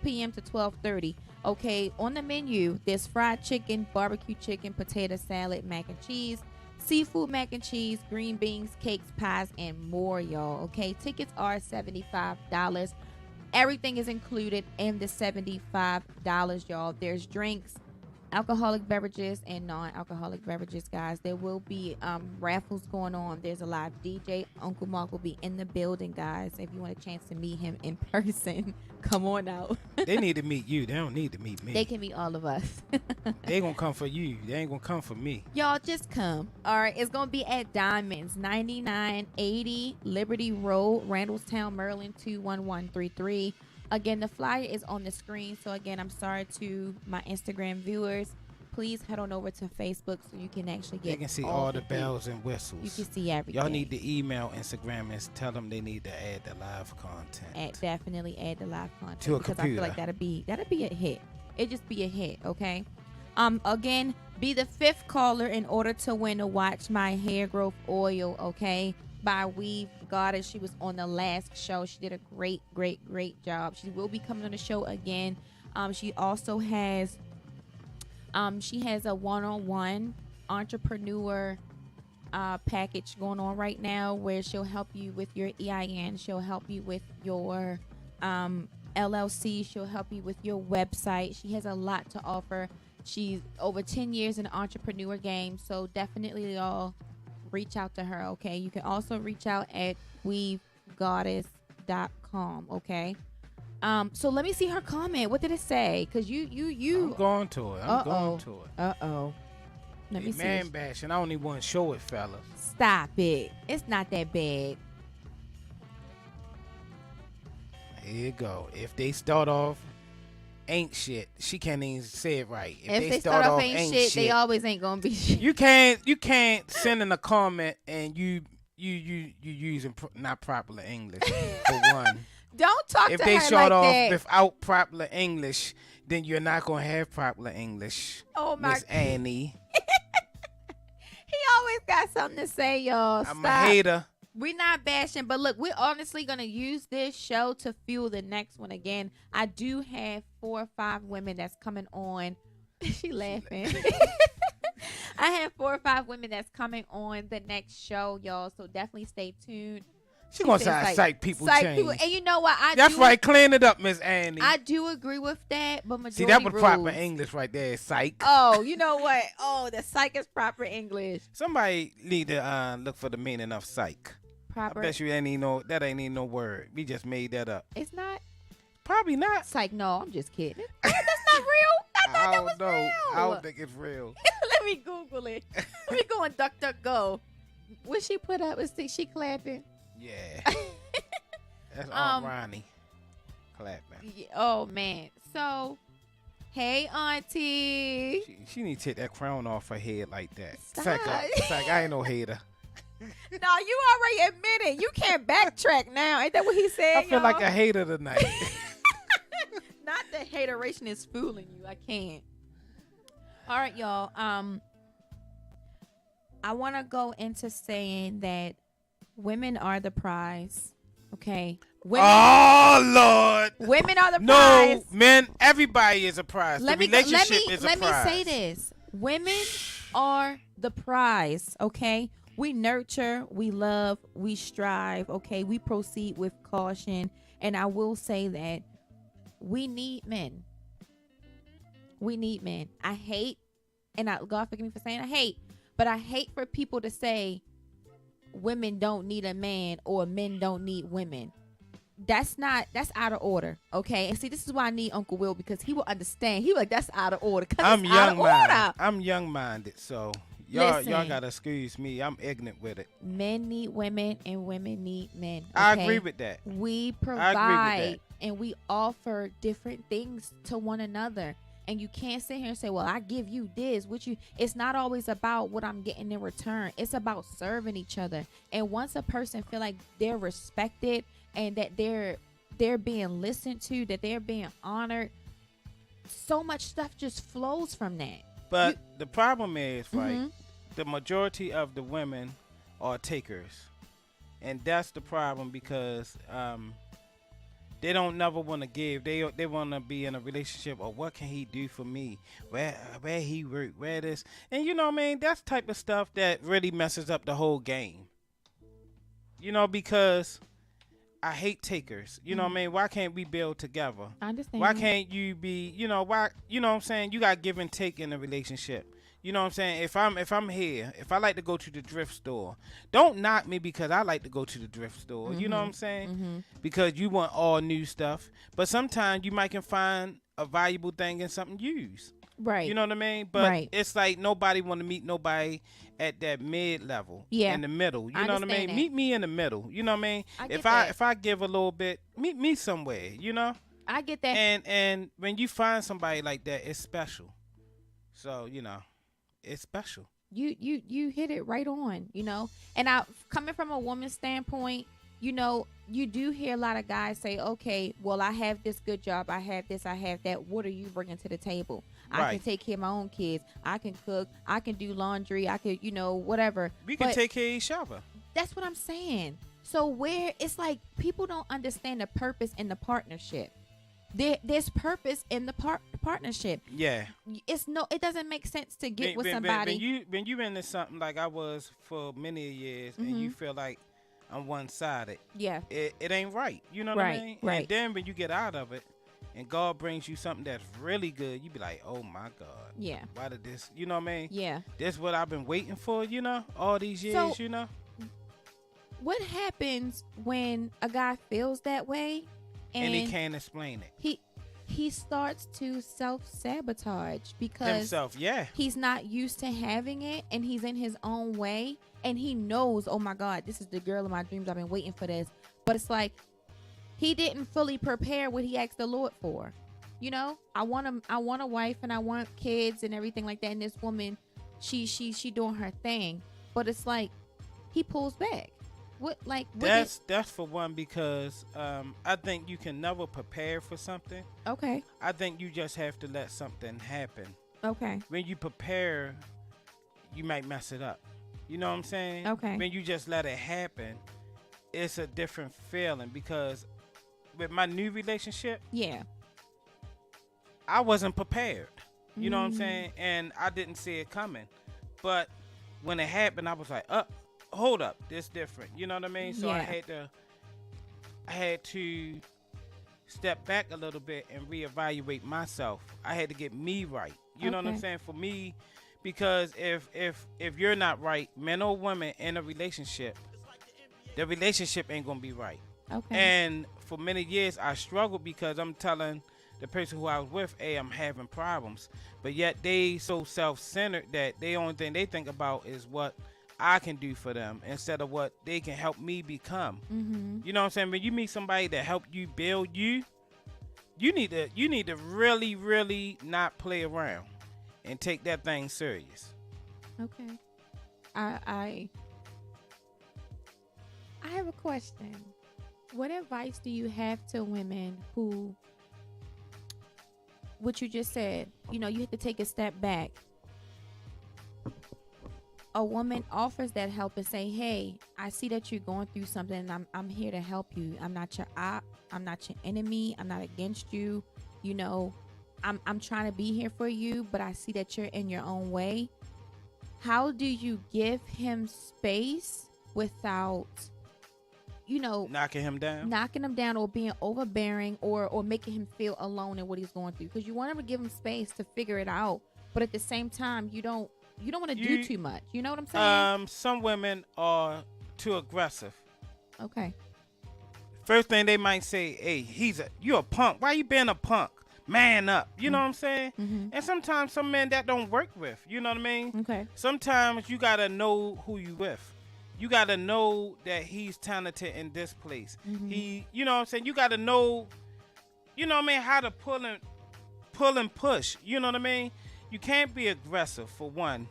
p.m. to 12:30. Okay, on the menu, there's fried chicken, barbecue chicken, potato salad, mac and cheese, seafood mac and cheese, green beans, cakes, pies, and more, y'all. Okay, tickets are $75. Everything is included in the $75, y'all. There's drinks, alcoholic beverages and non-alcoholic beverages, guys. There will be raffles going on. There's a live DJ. Uncle Mark will be in the building, guys. If you want a chance to meet him in person, come on out. They need to meet you. They don't need to meet me. They can meet all of us. They gonna come for you. They ain't gonna come for me. Y'all just come. All right, it's gonna be at Diamonds, 9980 Liberty Road, Randallstown, Maryland, 21133. Again, the flyer is on the screen. So again, I'm sorry to my Instagram viewers. Please head on over to Facebook so you can actually get. You can see all the bells and whistles. You can see everything. Y'all need to email Instagram and tell them they need to add the live content. Definitely add the live content to a because computer. I feel like that'd be a hit. It just be a hit, okay? Again, be the 5th caller in order to win a Watch My Hair Growth Oil, okay? By Weave Goddess. She was on the last show. She did a great job. She will be coming on the show again. She also has a one-on-one entrepreneur package going on right now where she'll help you with your EIN. She'll help you with your LLC. She'll help you with your website. She has a lot to offer. She's over 10 years in the entrepreneur game, so definitely y'all reach out to her, okay? You can also reach out at weavegoddess.com, okay? So let me see her comment. What did it say? Because you I'm going to it. I'm going to it. Let me see. Man bashing. I don't even want to show it, fellas. Stop it. It's not that bad. Here you go. If they start off ain't shit, she can't even say it right. If they start off ain't shit, they always ain't gonna be shit. You can't send in a comment and you using not proper English for one. Don't talk to her like that. If they start off without proper English, then you're not gonna have proper English. Oh my Miss Annie. He always got something to say, y'all. I'm a hater. We're not bashing, but look, we're honestly going to use this show to fuel the next one again. I do have 4 or 5 women that's coming on. She laughing. I have 4 or 5 women that's coming on the next show, y'all, so definitely stay tuned. She gonna try to psych people change. And you know what? That's right. Clean it up, Miss Annie. I do agree with that, but majority See, that was rules. proper English right there. Psych. Oh, you know what? Oh, the psych is proper English. Somebody need to look for the meaning of psych. Proper. I bet you that ain't even no word. We just made that up. It's not. Probably not. Psych. No, I'm just kidding. That's not real. I thought that was real. I don't think it's real. Let me Google it. Let me go on DuckDuckGo. What she put up? She clapping. Yeah. That's Aunt Ronnie clapping. Yeah, oh man. So, hey auntie. She need to take that crown off her head like that. Stop. It's like I ain't no hater. No, you already admitted. You can't backtrack now. Ain't that what he said? I feel like a hater tonight. Not that hateration is fooling you. I can't. All right, y'all. I want to go into saying that women are the prize. Okay. Women, oh Lord. Women are the prize. No, men. Everybody is a prize. Let me say this. Women are the prize. Okay. We nurture, we love, we strive, okay? We proceed with caution. And I will say that we need men. We need men. I hate, and God forgive me for saying I hate, but I hate for people to say women don't need a man or men don't need women. That's out of order, okay? And see, this is why I need Uncle Will, because he will understand. He will like, that's out of order. I'm young-minded, so... Y'all gotta excuse me. I'm ignorant with it. Men need women and women need men. Okay? I agree with that. We provide and we offer different things to one another. And you can't sit here and say, well, I give you this. It's not always about what I'm getting in return. It's about serving each other. And once a person feel like they're respected and that they're being listened to, that they're being honored, so much stuff just flows from that. But the problem is, right, the majority of the women are takers. And that's the problem because they don't never want to give. They want to be in a relationship or what can he do for me? Where he work? Where this? And you know what I mean? That's type of stuff that really messes up the whole game. You know, because I hate takers. You know what I mean? Why can't we build together? I understand. Why can't you be, why, you know what I'm saying? You got give and take in a relationship. You know what I'm saying? If I'm here, if I like to go to the thrift store, don't knock me because I like to go to the thrift store. You know what I'm saying? Because you want all new stuff. But sometimes you might can find a valuable thing in something used. Right. You know what I mean? But it's like nobody want to meet nobody at that mid level. Yeah. In the middle. You know what I mean? That. Meet me in the middle. You know what I mean? If I give a little bit, meet me somewhere, I get that. And when you find somebody like that, it's special. So, it's special. You hit it right on, And coming from a woman's standpoint, you do hear a lot of guys say, okay, well, I have this good job. I have this, I have that. What are you bringing to the table? I can take care of my own kids. I can cook. I can do laundry. I could, whatever. We can take care of each other. That's what I'm saying. So it's like people don't understand the purpose in the partnership. There's purpose in the partnership. Yeah. It doesn't make sense to get with somebody. When you into something like I was for many years and you feel like I'm one-sided. Yeah. It ain't right. You know what I mean? Right. And then when you get out of it and God brings you something that's really good, you be like, oh my God. Yeah. Why did this, you know what I mean? Yeah. This what I've been waiting for, all these years, What happens when a guy feels that way and he can't explain it? He starts to self-sabotage because himself, he's not used to having it, and he's in his own way, and he knows, oh my God, this is the girl of my dreams. I've been waiting for this. But it's like he didn't fully prepare what he asked the Lord for. I want a wife, and I want kids and everything like that. And this woman, she doing her thing, but it's like he pulls back. That's for one, because I think you can never prepare for something. Okay. I think you just have to let something happen. Okay. When you prepare, you might mess it up. You know what I'm saying? Okay. When you just let it happen, it's a different feeling, because with my new relationship, I wasn't prepared. You know what I'm saying? And I didn't see it coming. But when it happened, I was like, hold up, this different. You know what I mean? So I had to step back a little bit and reevaluate myself. I had to get me right. You know what I'm saying? For me, because if you're not right, man or woman in a relationship, the relationship ain't gonna be right. Okay. And for many years I struggled because I'm telling the person who I was with, hey, I'm having problems. But yet they so self-centered that the only thing they think about is what I can do for them instead of what they can help me become. You know what I'm saying? When you meet somebody that help you build you need to really, really not play around and take that thing serious. Okay. I have a question. What advice do you have to women who, what you just said, you have to take a step back. A woman offers that help and say, hey, I see that you're going through something, and I'm here to help you. I'm not your op. I'm not your enemy. I'm not against you. I'm trying to be here for you, but I see that you're in your own way. How do you give him space without, knocking him down or being overbearing or making him feel alone in what he's going through? Because you want him to give him space to figure it out, but at the same time, you don't want to do too much. You know what I'm saying? Some women are too aggressive. Okay. First thing they might say, hey, you're a punk. Why you being a punk? Man up. You know what I'm saying? And sometimes some men that don't work with. You know what I mean? Okay. Sometimes you got to know who you with. You got to know that he's talented in this place. You know what I'm saying? You got to know, how to pull and push. You know what I mean? You can't be aggressive, for one.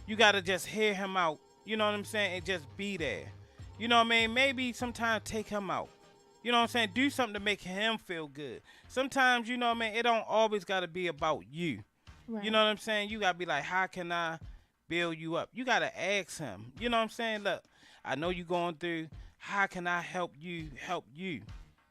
You got to just hear him out. You know what I'm saying? And just be there. You know what I mean? Maybe sometimes take him out. You know what I'm saying? Do something to make him feel good. Sometimes, you know what I mean? It don't always got to be about you. Right. You know what I'm saying? You got to be like, how can I build you up? You got to ask him. You know what I'm saying? Look, I know you're going through. How can I help you help you?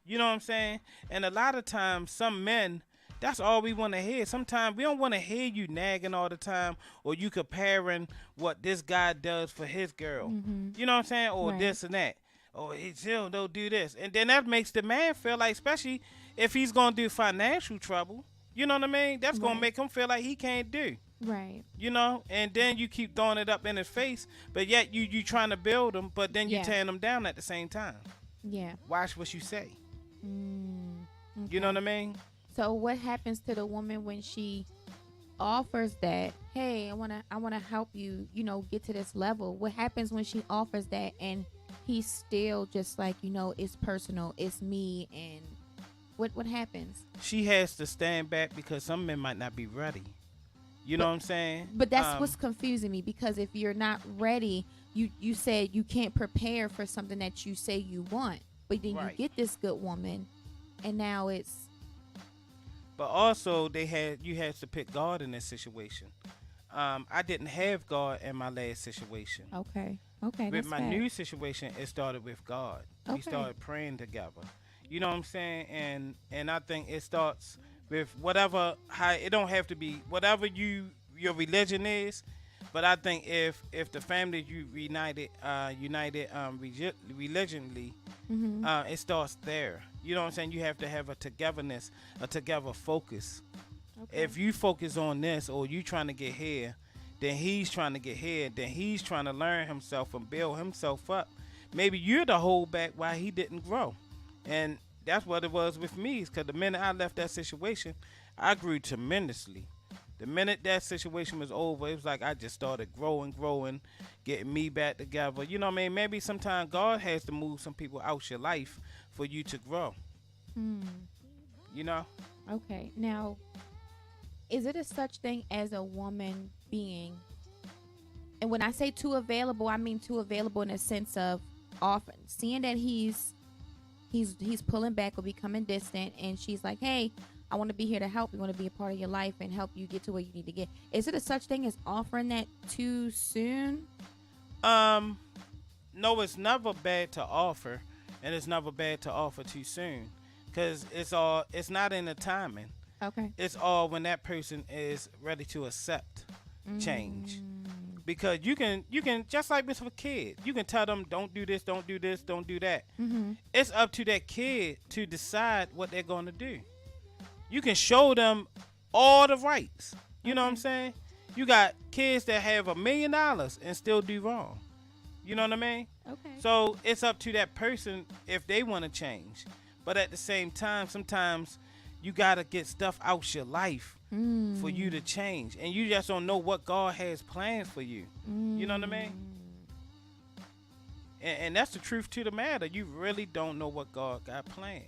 You know what I'm saying? And a lot of times, some men, that's all we want to hear. Sometimes we don't want to hear you nagging all the time, or you comparing what this guy does for his girl. You know what I'm saying? Or this and that. oh, he'll do this, and then that makes the man feel like, especially if he's gonna do financial trouble. You know what I mean? That's gonna make him feel like he can't do. Right. You know, and then you keep throwing it up in his face, but yet you trying to build him, but then you tearing him down at the same time. Yeah. Watch what you say. Okay. You know what I mean? So what happens to the woman when she offers that, hey, I wanna help you, get to this level? What happens when she offers that and he's still just like, it's personal, it's me, and what happens? She has to stand back because some men might not be ready. You know what I'm saying? But that's what's confusing me, because if you're not ready, you said you can't prepare for something that you say you want, but then you get this good woman, and now it's. But also, you had to pick God in this situation. I didn't have God in my last situation. Okay. With my new situation, it started with God. Okay. We started praying together. You know what I'm saying? And I think it starts with whatever, it don't have to be whatever your religion is, but I think if the family you united religionally, it starts there. You know what I'm saying? You have to have a togetherness, a together focus. Okay. If you focus on this, or you trying to get here, then he's trying to get here, then he's trying to learn himself and build himself up. Maybe you're the holdback why he didn't grow. And that's what it was with me, because the minute I left that situation, I grew tremendously. The minute that situation was over, it was like I just started growing, getting me back together. You know what I mean? Maybe sometimes God has to move some people out your life for you to grow. You know? Okay. Now, is it a such thing as a woman being, and when I say too available, I mean too available in a sense of often seeing that he's pulling back or becoming distant, and she's like, hey, I want to be here to help. We want to be a part of your life and help you get to where you need to get. Is it a such thing as offering that too soon? No, it's never bad to offer, and it's never bad to offer too soon, because it's not in the timing. Okay. It's all when that person is ready to accept change. Because you can just like with a kid, you can tell them don't do this, don't do this, don't do that. It's up to that kid to decide what they're going to do. You can show them all the rights. You know what I'm saying? You got kids that have $1 million and still do wrong. You know what I mean? Okay. So it's up to that person if they want to change. But at the same time, sometimes you got to get stuff out your life for you to change. And you just don't know what God has planned for you. You know what I mean? And that's the truth to the matter. You really don't know what God got planned.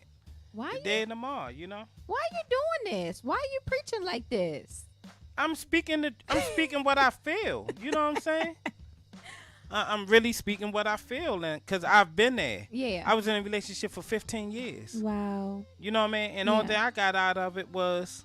Why today and tomorrow, you know? Why are you doing this? Why are you preaching like this? I'm speaking what I feel. You know what I'm saying? I'm really speaking what I feel, and because I've been there. Yeah. I was in a relationship for 15 years. Wow. You know what I mean? And the only thing I got out of it was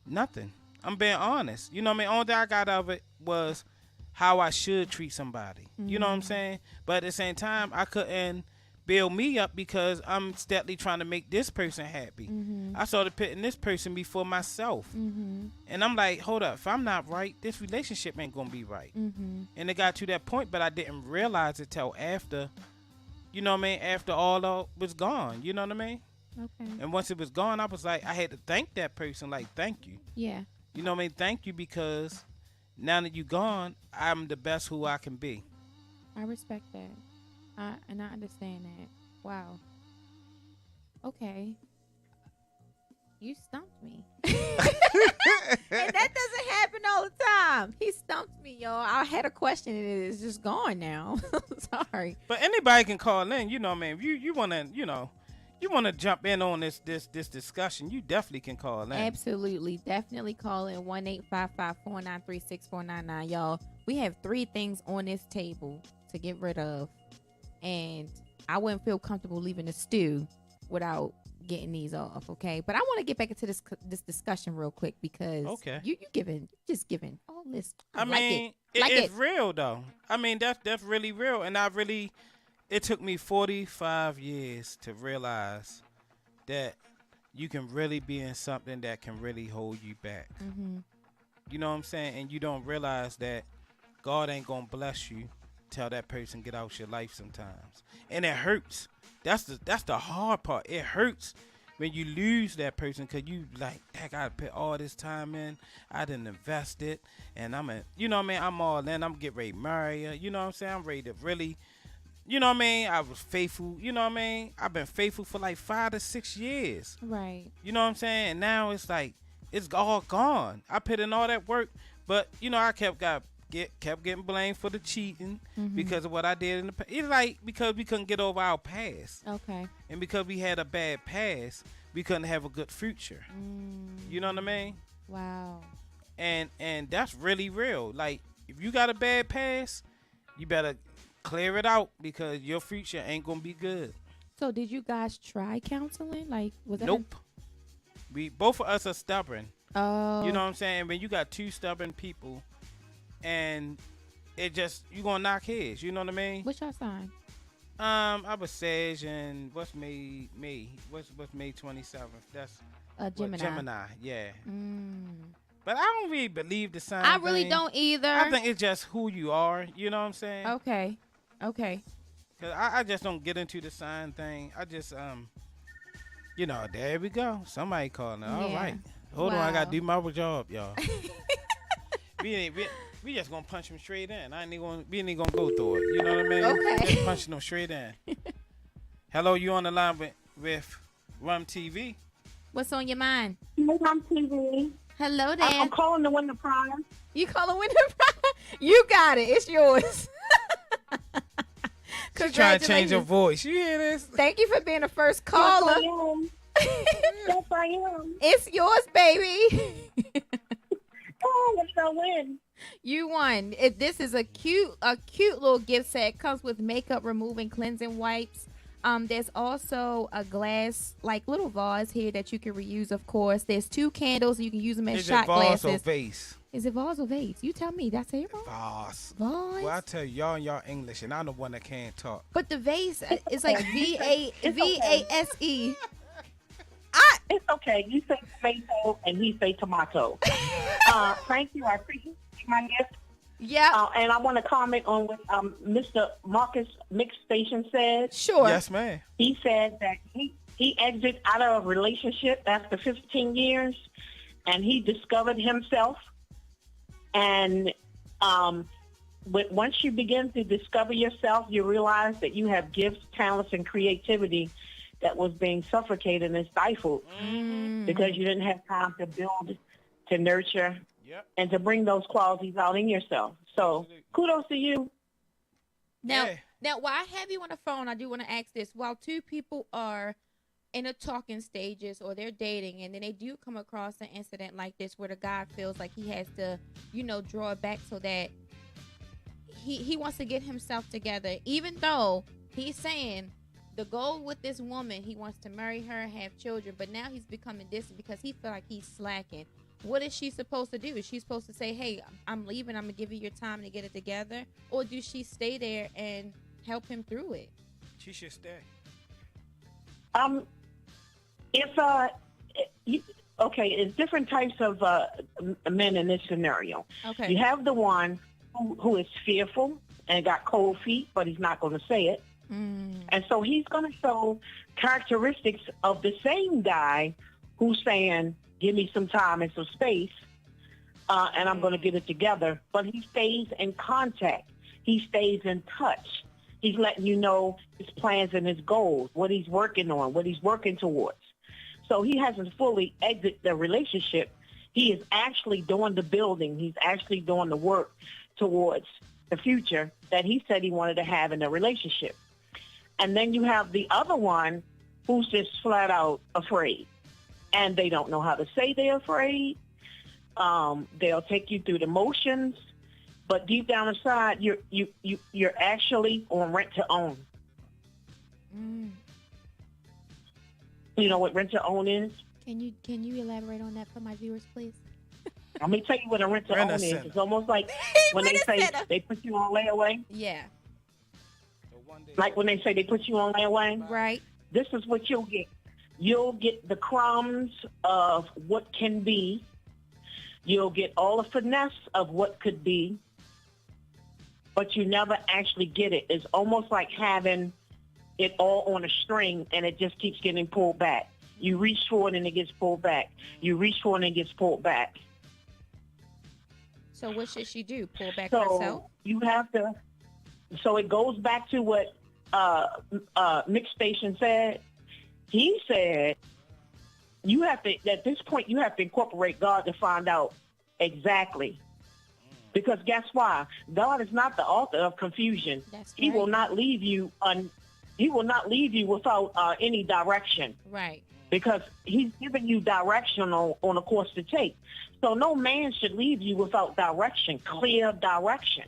nothing. I'm being honest. You know what I mean? Only thing I got out of it was how I should treat somebody. You know what I'm saying? But at the same time, I couldn't build me up because I'm steadily trying to make this person happy. I started putting this person before myself. And I'm like, hold up, if I'm not right, this relationship ain't gonna be right. And it got to that point, but I didn't realize it till after, you know what I mean, after all was gone. You know what I mean? Okay. And once it was gone, I was like, I had to thank that person, like, thank you. Yeah. You know what I mean? Thank you, because now that you're gone, I'm the best who I can be. I respect that. And I understand that. Wow. Okay. You stumped me. And that doesn't happen all the time. He stumped me, y'all. I had a question and it's just gone now. Sorry. But anybody can call in, you know what I mean? You wanna, you wanna jump in on this discussion, you definitely can call in. Absolutely. Definitely call in 1-855-493-6499. Y'all, we have 3 things on this table to get rid of. And I wouldn't feel comfortable leaving the stew without getting these off, okay? But I want to get back into this discussion real quick because you just giving all this. I mean, it's real though. I mean, that's really real, and it took me 45 years to realize that you can really be in something that can really hold you back. You know what I'm saying? And you don't realize that God ain't gonna bless you tell that person get out your life sometimes, and it hurts. That's the hard part. It hurts when you lose that person, because you like, heck, I put all this time in, I didn't invest it, and you know what I mean, I'm all in, I'm getting ready to marry her, you know what I'm saying, I'm ready to really, you know what I mean, I was faithful, you know what I mean, I've been faithful for like 5 to 6 years, right, you know what I'm saying, and now it's like, it's all gone. I put in all that work, but you know, I kept getting blamed for the cheating because of what I did in the past. It's like, because we couldn't get over our past. Okay. And because we had a bad past, we couldn't have a good future. You know what I mean? Wow. And that's really real. Like, if you got a bad past, you better clear it out, because your future ain't gonna be good. So did you guys try counseling? Like, was that? Nope. Both of us are stubborn. Oh. You know what I'm saying? When you got two stubborn people, and it just, you gonna knock heads. You know what I mean? What's your sign? I was Sag, and what's May? What's May 27th? That's Gemini. Gemini, yeah. But I don't really believe the sign. I really don't either. I think it's just who you are. You know what I'm saying? Okay. Cause I just don't get into the sign thing. I just you know, there we go. Somebody calling. All right. Hold on, I gotta do my job, y'all. we just gonna punch him straight in. We ain't gonna go through it. You know what I mean? Okay. Just punching him straight in. Hello, you on the line with R.U.M TV? What's on your mind? R.U.M TV. Hello there. I'm calling to win the prize. You calling win the prize? You got it. It's yours. She's trying to change her voice. You hear this? Thank you for being the first caller. Yes, I am. Yes, I am. It's yours, baby. Oh, what did I win? You won. This is a cute little gift set. Comes with makeup removing cleansing wipes. There's also a glass, like, little vase here that you can reuse, of course. There's 2 candles. You can use them as shot glasses. Is it vase or vase? Is it vase or vase? You tell me. That's it wrong? Vase. Vase? Well, I tell you, y'all English, and I'm the one that can't talk. But the vase is like VASE. It's okay. You say tomato, and he say tomato. Thank you. I appreciate my gift. Yeah. And I want to comment on what Mr. Marcus Mix Station said. Sure. Yes, ma'am. He said that he exited out of a relationship after 15 years, and he discovered himself. And once you begin to discover yourself, you realize that you have gifts, talents, and creativity that was being suffocated and stifled because you didn't have time to build, to nurture, and to bring those qualities out in yourself. So kudos to you. Now, while I have you on the phone, I do want to ask this. While 2 people are in the talking stages or they're dating, and then they do come across an incident like this where the guy feels like he has to, draw it back so that he wants to get himself together, even though he's saying the goal with this woman, he wants to marry her, have children, but now he's becoming distant because he feels like he's slacking. What is she supposed to do? Is she supposed to say, hey, I'm leaving, I'm going to give you your time to get it together? Or do she stay there and help him through it? She should stay. It's different types of men in this scenario. Okay. You have the one who is fearful and got cold feet, but he's not going to say it. And so he's going to show characteristics of the same guy who's saying, give me some time and some space, and I'm going to get it together. But he stays in contact. He stays in touch. He's letting you know his plans and his goals, what he's working on, what he's working towards. So he hasn't fully exited the relationship. He is actually doing the building. He's actually doing the work towards the future that he said he wanted to have in a relationship. And then you have the other one who's just flat out afraid. And they don't know how to say they're afraid. They'll take you through the motions. But deep down inside, you're actually on rent to own. You know what rent to own is? Can you elaborate on that for my viewers, please? Let me tell you what a rent to own is. It's almost like when they say they put you on layaway. Yeah. Like when they say they put you on layaway. Right. This is what you'll get. You'll get the crumbs of what can be. You'll get all the finesse of what could be. but you never actually get it. It's almost like having it all on a string, and it just keeps getting pulled back. You reach for it, and it gets pulled back. You reach for it, and it gets pulled back. So what should she do? Pull back So herself? you have to. So it goes back to what Mick Station said. He said you have to, at this point, you have to incorporate God to find out exactly. Because guess why? God is not the author of confusion. That's He right. will not leave you He will not leave you without any direction. Right. Because he's giving you direction on a course to take. So no man should leave you without direction, clear direction.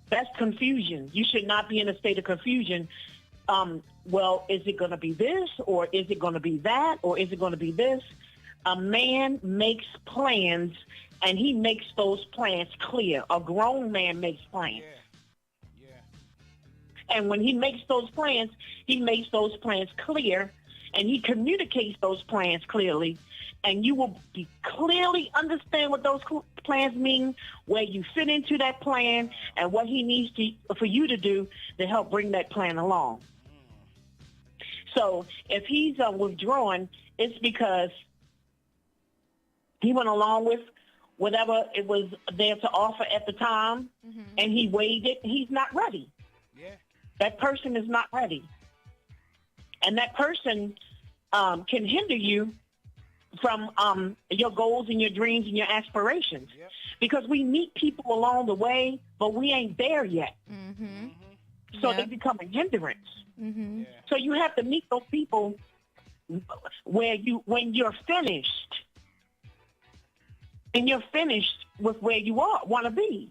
That's confusion. You should not be in a state of confusion. Well, is it going to be this, or is it going to be that, or is it going to be this? A man makes plans, and he makes those plans clear. A grown man makes plans. And when he makes those plans clear, and he communicates those plans clearly, and you will be clearly understand what those plans mean, where you fit into that plan, and what he needs for you to do to help bring that plan along. So if he's withdrawn, it's because he went along with whatever it was there to offer at the time, and he weighed it. He's not ready. Yeah. That person is not ready. And that person can hinder you from your goals and your dreams and your aspirations. Yep. Because we meet people along the way, but we ain't there yet. So they become a hindrance. So you have to meet those people when you're finished. And you're finished with where you want to be.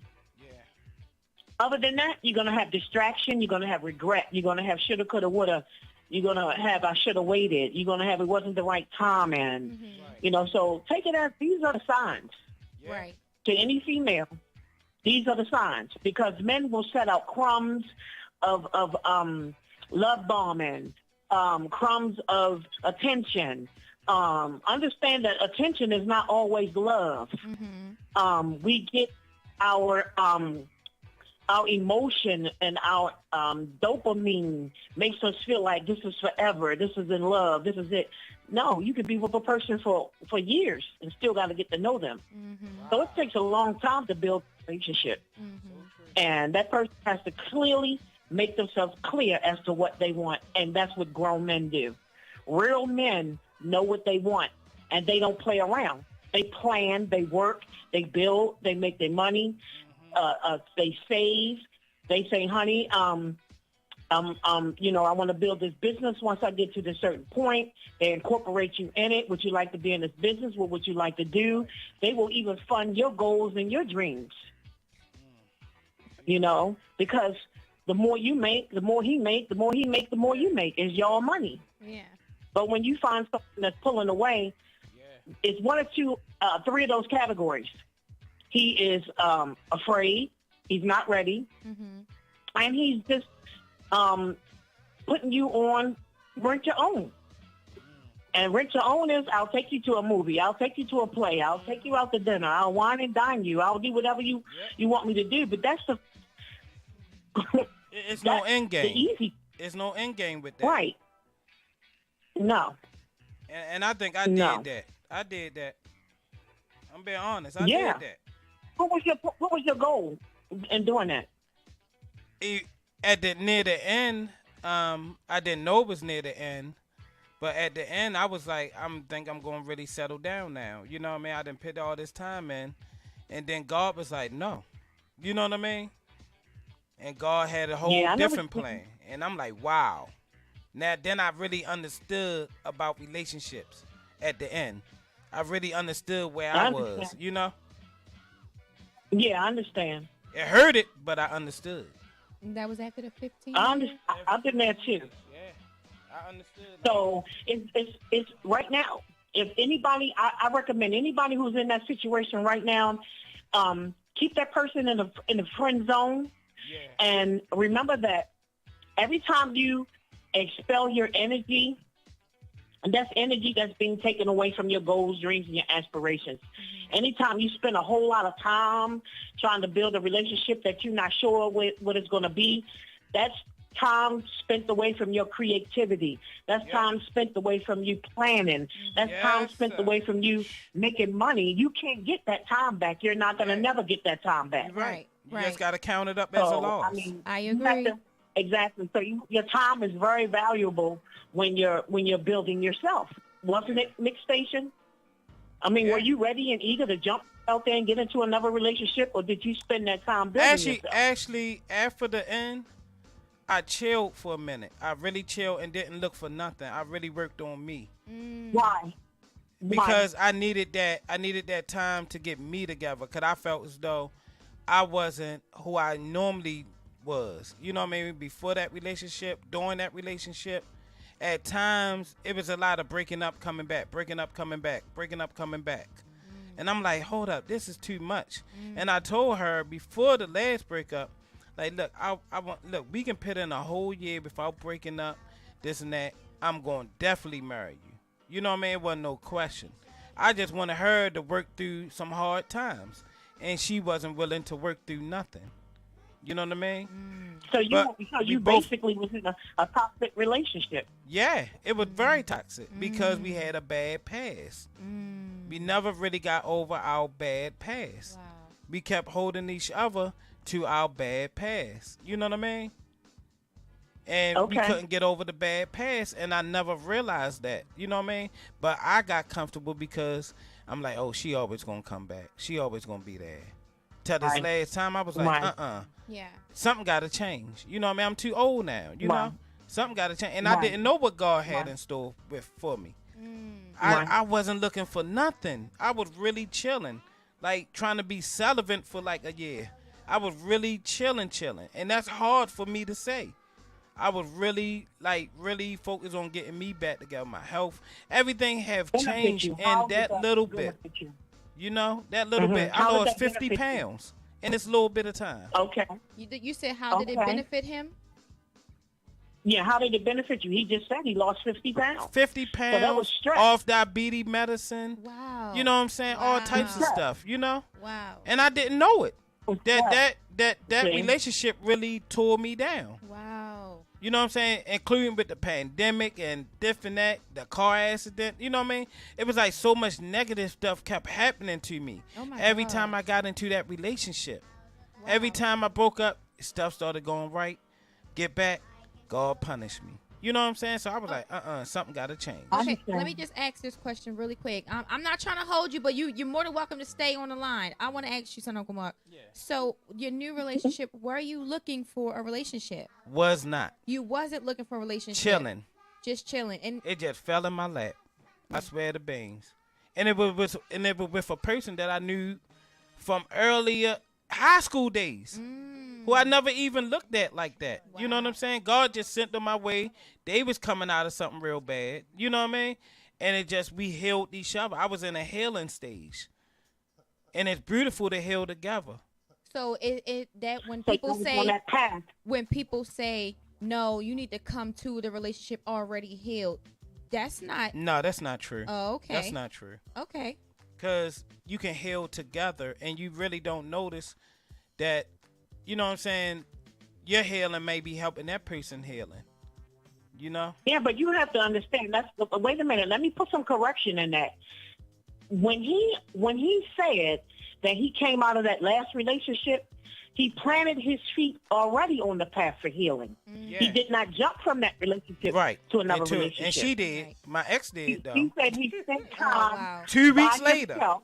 Other than that, you're going to have distraction. You're going to have regret. You're going to have shoulda, coulda, woulda. You're going to have I should have waited. You're going to have it wasn't the right time. And, so take it as these are the signs. Right. To any female, these are the signs. Because men will set out crumbs of love bombing, crumbs of attention. Understand that attention is not always love. We get our emotion and our dopamine makes us feel like this is forever. This is in love. This is it. No, you could be with a person for years and still got to get to know them. So it takes a long time to build a relationship. And that person has to clearly make themselves clear as to what they want. And that's what grown men do. Real men know what they want, and they don't play around. They plan, they work, they build, they make their money. They save. They say, honey, I want to build this business. Once I get to this certain point, they incorporate you in it. Would you like to be in this business? What would you like to do? They will even fund your goals and your dreams. Because the more you make, the more he make, the more he make, the more you make. Is your money. Yeah. But when you find something that's pulling away, it's one or two, three of those categories. He is afraid. He's not ready. And he's just putting you on rent your own. And rent your own is, I'll take you to a movie. I'll take you to a play. I'll take you out to dinner. I'll wine and dine you. I'll do whatever you want me to do. But that's the... It's no end game. The easy. It's no end game with that. Right. No. And I think I did that. I did that. I'm being honest. I did that. What was your goal in doing that? Near the end, I didn't know it was near the end, but at the end, I was like, I'm going to really settle down now. You know what I mean? I didn't put all this time in, and then God was like, no. You know what I mean? And God had a whole different plan, and I'm like, wow. Now, then I really understood about relationships at the end. I really understood where I was, Yeah, I understand. It hurt it, but I understood. That was after the 15 I've been there too. Yeah, I understood. So it's right now. If anybody, I recommend anybody who's in that situation right now, keep that person in the friend zone. Yeah. And remember that every time you expel your energy And that's energy that's being taken away from your goals, dreams, and your aspirations. Anytime you spend a whole lot of time trying to build a relationship that you're not sure what it's going to be, that's time spent away from your creativity. That's time spent away from you planning. That's time spent away from you making money. You can't get that time back. You're not going to never get that time back. Right. You just got to count it up as a loss. I mean, I agree. Exactly. So your time is very valuable when you're building yourself. Wasn't it, Mix Station? I mean, were you ready and eager to jump out there and get into another relationship, or did you spend that time building yourself? Actually, after the end, I chilled for a minute. I really chilled and didn't look for nothing. I really worked on me. Why? Because I needed that time to get me together. Because I felt as though I wasn't who I normally was. You know what I mean? Before that relationship, during that relationship, at times it was a lot of breaking up, coming back, breaking up, coming back, breaking up, coming back. And I'm like, hold up, this is too much. And I told her before the last breakup, like, look, look, we can put in a whole year without breaking up, this and that. I'm going to definitely marry you. You know what I mean? It wasn't no question. I just wanted her to work through some hard times, and she wasn't willing to work through nothing. You know what I mean? So you basically was in a toxic relationship. Yeah, it was very toxic because we had a bad past. We never really got over our bad past. Wow. We kept holding each other to our bad past. You know what I mean? And we couldn't get over the bad past, and I never realized that. You know what I mean? But I got comfortable because I'm like, oh, she always going to come back. She always going to be there. Till this last time, I was like, Yeah. Something got to change. You know what I mean? I'm too old now. You know? Something got to change. And I didn't know what God had in store for me. I wasn't looking for nothing. I was really chilling. Like, trying to be celibate for like a year. I was really chilling. And that's hard for me to say. I was really focused on getting me back together, my health. Everything have changed in that little bit. You know, that little bit. I lost 50 pounds in this little bit of time. Okay. You said, how did it benefit him? Yeah, how did it benefit you? He just said he lost 50 pounds. 50 pounds so that was stress. Off diabetes medicine. Wow. You know what I'm saying? All types of stuff, you know? Wow. And I didn't know it. That relationship really tore me down. Wow. You know what I'm saying? Including with the pandemic and different that, the car accident. You know what I mean? It was like so much negative stuff kept happening to me. Every time I got into that relationship. Wow. Every time I broke up, stuff started going right. Get back, God punished me. You know what I'm saying? So I was like, something got to change. Okay, let me just ask this question really quick. I'm not trying to hold you, but you're more than welcome to stay on the line. I want to ask you something, Uncle Mark. Yeah. So your new relationship, were you looking for a relationship? Was not. You wasn't looking for a relationship? Chilling. Just chilling. And it just fell in my lap. I swear to beans. And it was with a person that I knew from earlier high school days. Who I never even looked at like that. Wow. You know what I'm saying? God just sent them my way. They was coming out of something real bad. You know what I mean? And we healed each other. I was in a healing stage. And it's beautiful to heal together. So when people say, no, you need to come to the relationship already healed, that's not. No, that's not true. Oh, okay. That's not true. Okay. Because you can heal together and you really don't notice that. You know what I'm saying? Your healing may be helping that person healing. You know? Yeah, but you have to understand. Wait a minute. Let me put some correction in that. When he said that he came out of that last relationship, he planted his feet already on the path for healing. Yeah. He did not jump from that relationship to another relationship. And she did. Right. My ex did, though. He said he spent time 2 weeks later. Himself.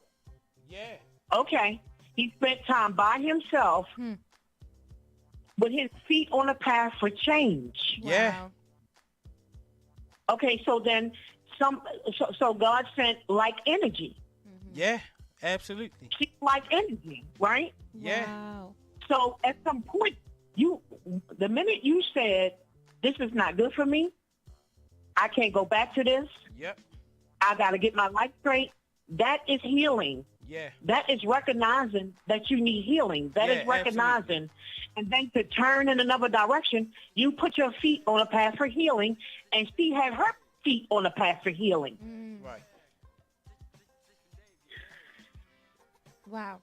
Yeah. Okay. He spent time by himself. With his feet on a path for change. Yeah. Wow. Okay, so then so God sent like energy. Yeah, absolutely. Like energy, right? Yeah. Wow. So at some point, the minute you said, this is not good for me, I can't go back to this. Yep. I got to get my life straight. That is healing. Yeah. That is recognizing that you need healing. That is recognizing. Absolutely. And then to turn in another direction, you put your feet on a path for healing, and she had her feet on the path for healing. Right. Wow.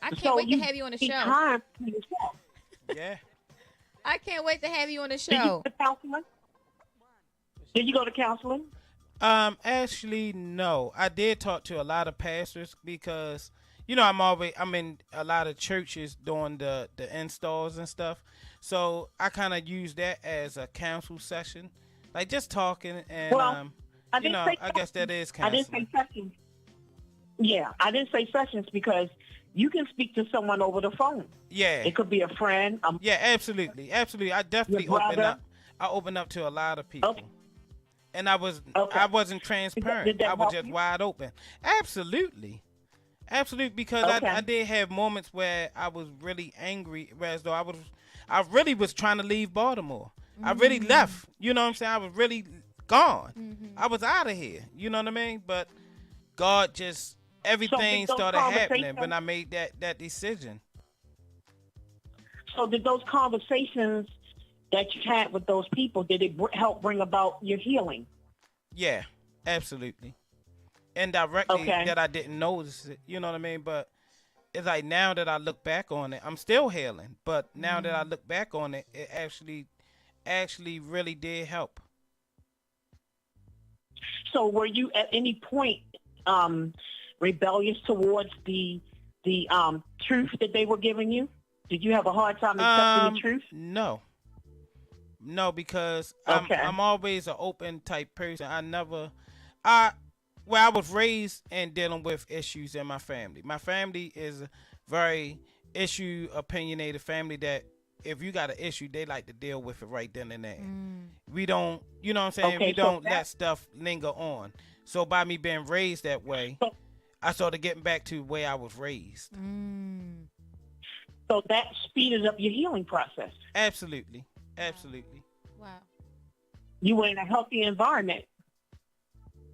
I can't So wait to have you on the need show. time for yourself. Yeah. I can't wait to have you on the Did you show. go to counseling? Did you go to counseling? Actually, no. I did talk to a lot of pastors because, I'm in a lot of churches doing the installs and stuff. So I kind of use that as a counsel session, like just talking and, Well, I guess that is I didn't counseling. say sessions. Yeah, I didn't say sessions because you can speak to someone over the phone. Yeah. It could be a friend. Yeah, absolutely. I definitely Your open brother. up. I open up to a lot of people. Okay. And I wasn't transparent. Did that I was help just you? wide open. Absolutely. Because Okay. I did have moments where I was really angry, as though I really was trying to leave Baltimore. I really left. You know what I'm saying? I was really gone. I was out of here. You know what I mean? But God just, everything those started happening conversations- when I made that decision. So did those conversations that you had with those people, did it help bring about your healing? Yeah, absolutely. Indirectly, Okay. that I didn't notice it. You know what I mean? But it's like now that I look back on it, I'm still healing. But now that I look back on it, it actually really did help. So were you at any point rebellious towards the truth that they were giving you? Did you have a hard time accepting the truth? No, because Okay. I'm always an open type person. I was raised and dealing with issues in my family. My family is a very issue opinionated family that if you got an issue, they like to deal with it right then and there. We don't, you know what I'm saying? Okay, we so don't let stuff linger on. So by me being raised that way, I started getting back to the way I was raised. So that speeded up your healing process. Absolutely. Wow. You were in a healthy environment.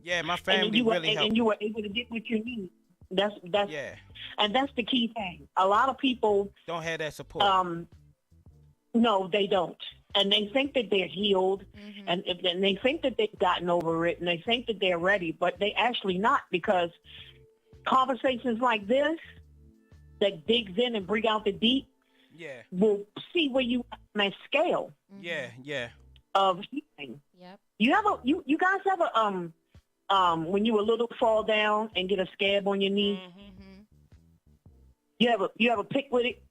Yeah, my and family you were, really helped. and you were able to get what you need. That's Yeah. And that's the key thing. A lot of people Don't have that support. no, they don't. And they think that they're healed, and they think that they've gotten over it, and they think that they're ready, but they actually not, because conversations like this that digs in and bring out the deep Yeah. will see where you are on that scale Yeah. of healing. Yep. You guys ever when you were little fall down and get a scab on your knee? You ever pick with it?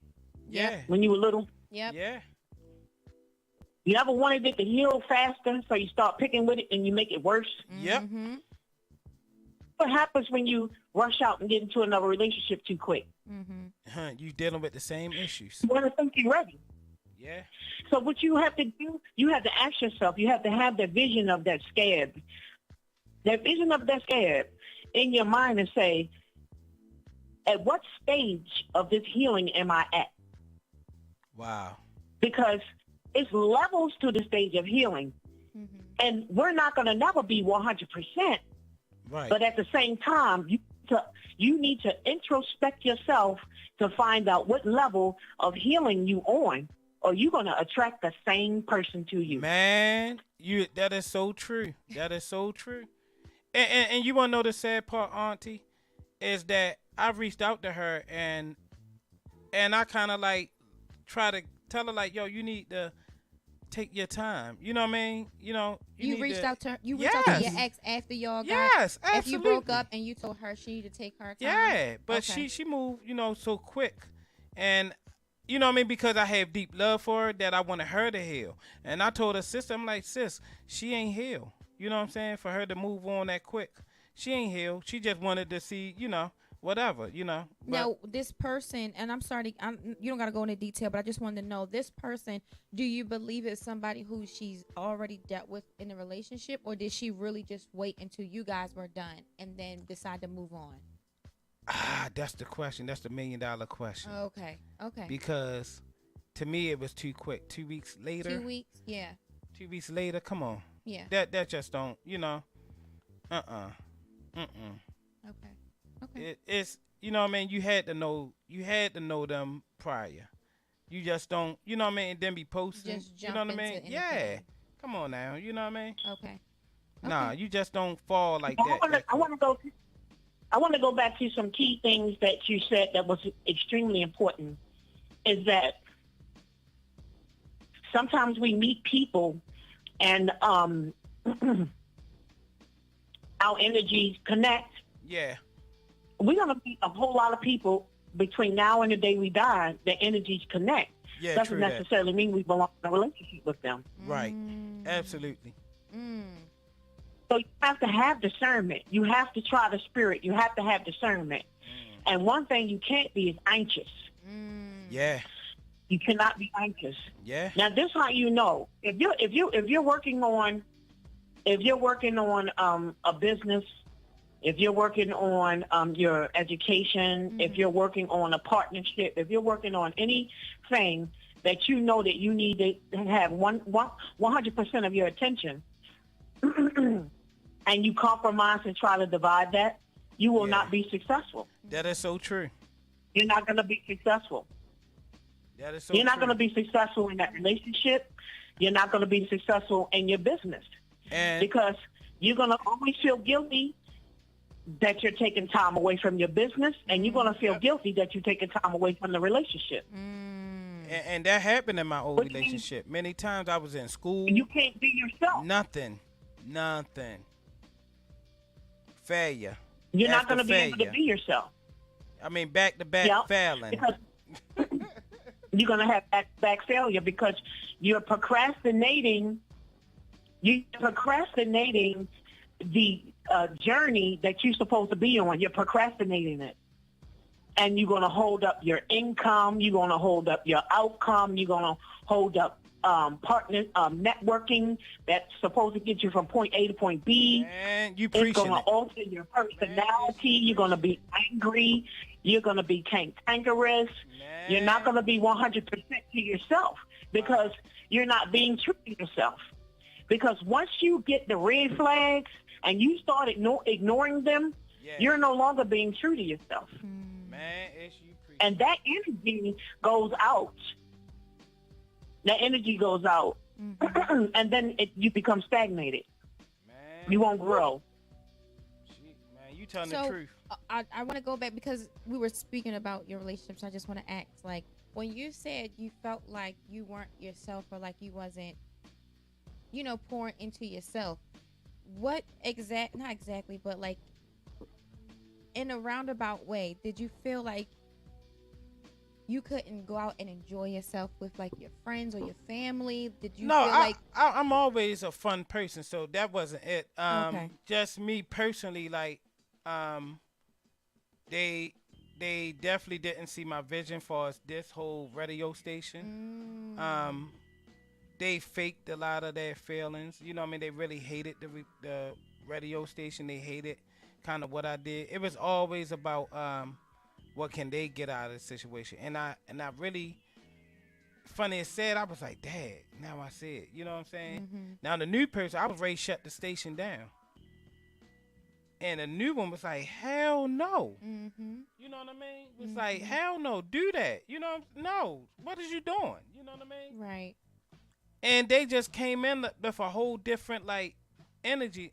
Yeah. When you were little? Yep. Yeah. You ever wanted it to heal faster, so you start picking with it and you make it worse? Yep. What happens when you rush out and get into another relationship too quick? You dealing with the same issues. You want to think you're ready. Yeah. So what you have to do, you have to ask yourself, you have to have the vision of that scab. That vision of that scab in your mind and say, at what stage of this healing am I at? Wow. Because it's levels to the stage of healing. And we're not going to never be 100%. Right. But at the same time, you need to introspect yourself to find out what level of healing you on, or you're going to attract the same person to you. Man, that is so true. That is so true. And you want to know the sad part, Auntie, is that I reached out to her and I kind of like try to tell her like, yo, you need to take your time. You know what I mean? You reached out to her. You Yes. reached out to your ex after y'all got. Yes, If you absolutely. broke up and you told her she needed to take her time. Yeah, but Okay. she moved, so quick. And you know what I mean? Because I have deep love for her that I wanted her to heal. And I told her sister, I'm like, sis, she ain't healed. You know what I'm saying? For her to move on that quick. She ain't healed. She just wanted to see, whatever, But, Now, this person, and I'm sorry, you don't got to go into detail, but I just wanted to know, this person, do you believe it's somebody who she's already dealt with in a relationship, or did she really just wait until you guys were done and then decide to move on? that's the question. That's the $1 million question. Okay. Because to me, it was too quick. 2 weeks later. 2 weeks? Yeah. 2 weeks later, come on. Yeah. That just don't, Okay. It's you know what I mean. You had to know them prior. You just don't, you know what I mean. And then be posting. Just you know jump what I mean? into Yeah. anything. Come on now. You know what I mean? Okay. Nah, you just don't fall like I that. want to go back to some key things that you said that was extremely important. Is that sometimes we meet people and our energies connect. Yeah. We're gonna meet a whole lot of people between now and the day we die. The energies connect. Yeah, doesn't necessarily mean we belong in a relationship with them. Right. Absolutely. So you have to have discernment. You have to try the spirit. You have to have discernment. And one thing you can't be is anxious. Yeah. You cannot be anxious. Yeah. Now this how you know if you're working on a business, if you're working on your education, if you're working on a partnership, if you're working on anything that you know that you need to have 100% of your attention, and you compromise and try to divide that, you will not be successful. That is so true. You're not going to be successful. That is so You're not true. going to be successful in that relationship. You're not going to be successful in your business. Because you're going to always feel guilty that you're taking time away from your business, and you're going to feel guilty that you're taking time away from the relationship. And that happened in my old relationship. Many times I was in school. You can't be yourself. Nothing. Failure. You're not going to be able to be yourself. I mean, back-to-back failing. Because you're going to have back failure because you're procrastinating. You're procrastinating the journey that you're supposed to be on. You're procrastinating it. And you're going to hold up your income. You're going to hold up your outcome. You're going to hold up partner networking that's supposed to get you from point A to point B. And you it's going to alter your personality. You're going to be angry. You're going to be cantankerous. You're not going to be 100% to yourself because you're not being true to yourself. Because once you get the red flags and you start ignoring them, you're no longer being true to yourself. Man, it's you. And that energy goes out. That energy goes out. And then you become stagnated. Man. You won't grow. Man, you telling the truth. I want to go back because we were speaking about your relationships. I just want to ask, like, when you said you felt like you weren't yourself or like you wasn't, pouring into yourself, what not exactly, but like in a roundabout way, did you feel like you couldn't go out and enjoy yourself with like your friends or your family? Did you feel like I'm always a fun person, so that wasn't it. Okay. Just me personally, like they definitely didn't see my vision for this whole radio station. They faked a lot of their feelings. You know what I mean? They really hated the radio station. They hated kind of what I did. It was always about what can they get out of the situation. And I really, funny as said, I was like, Dad, now I see it. You know what I'm saying? Now the new person, I was ready to shut the station down. And the new one was like, hell no. You know what I mean? It was like, hell no, do that. You know, no, what is you doing? You know what I mean? Right. And they just came in with a whole different, like, energy.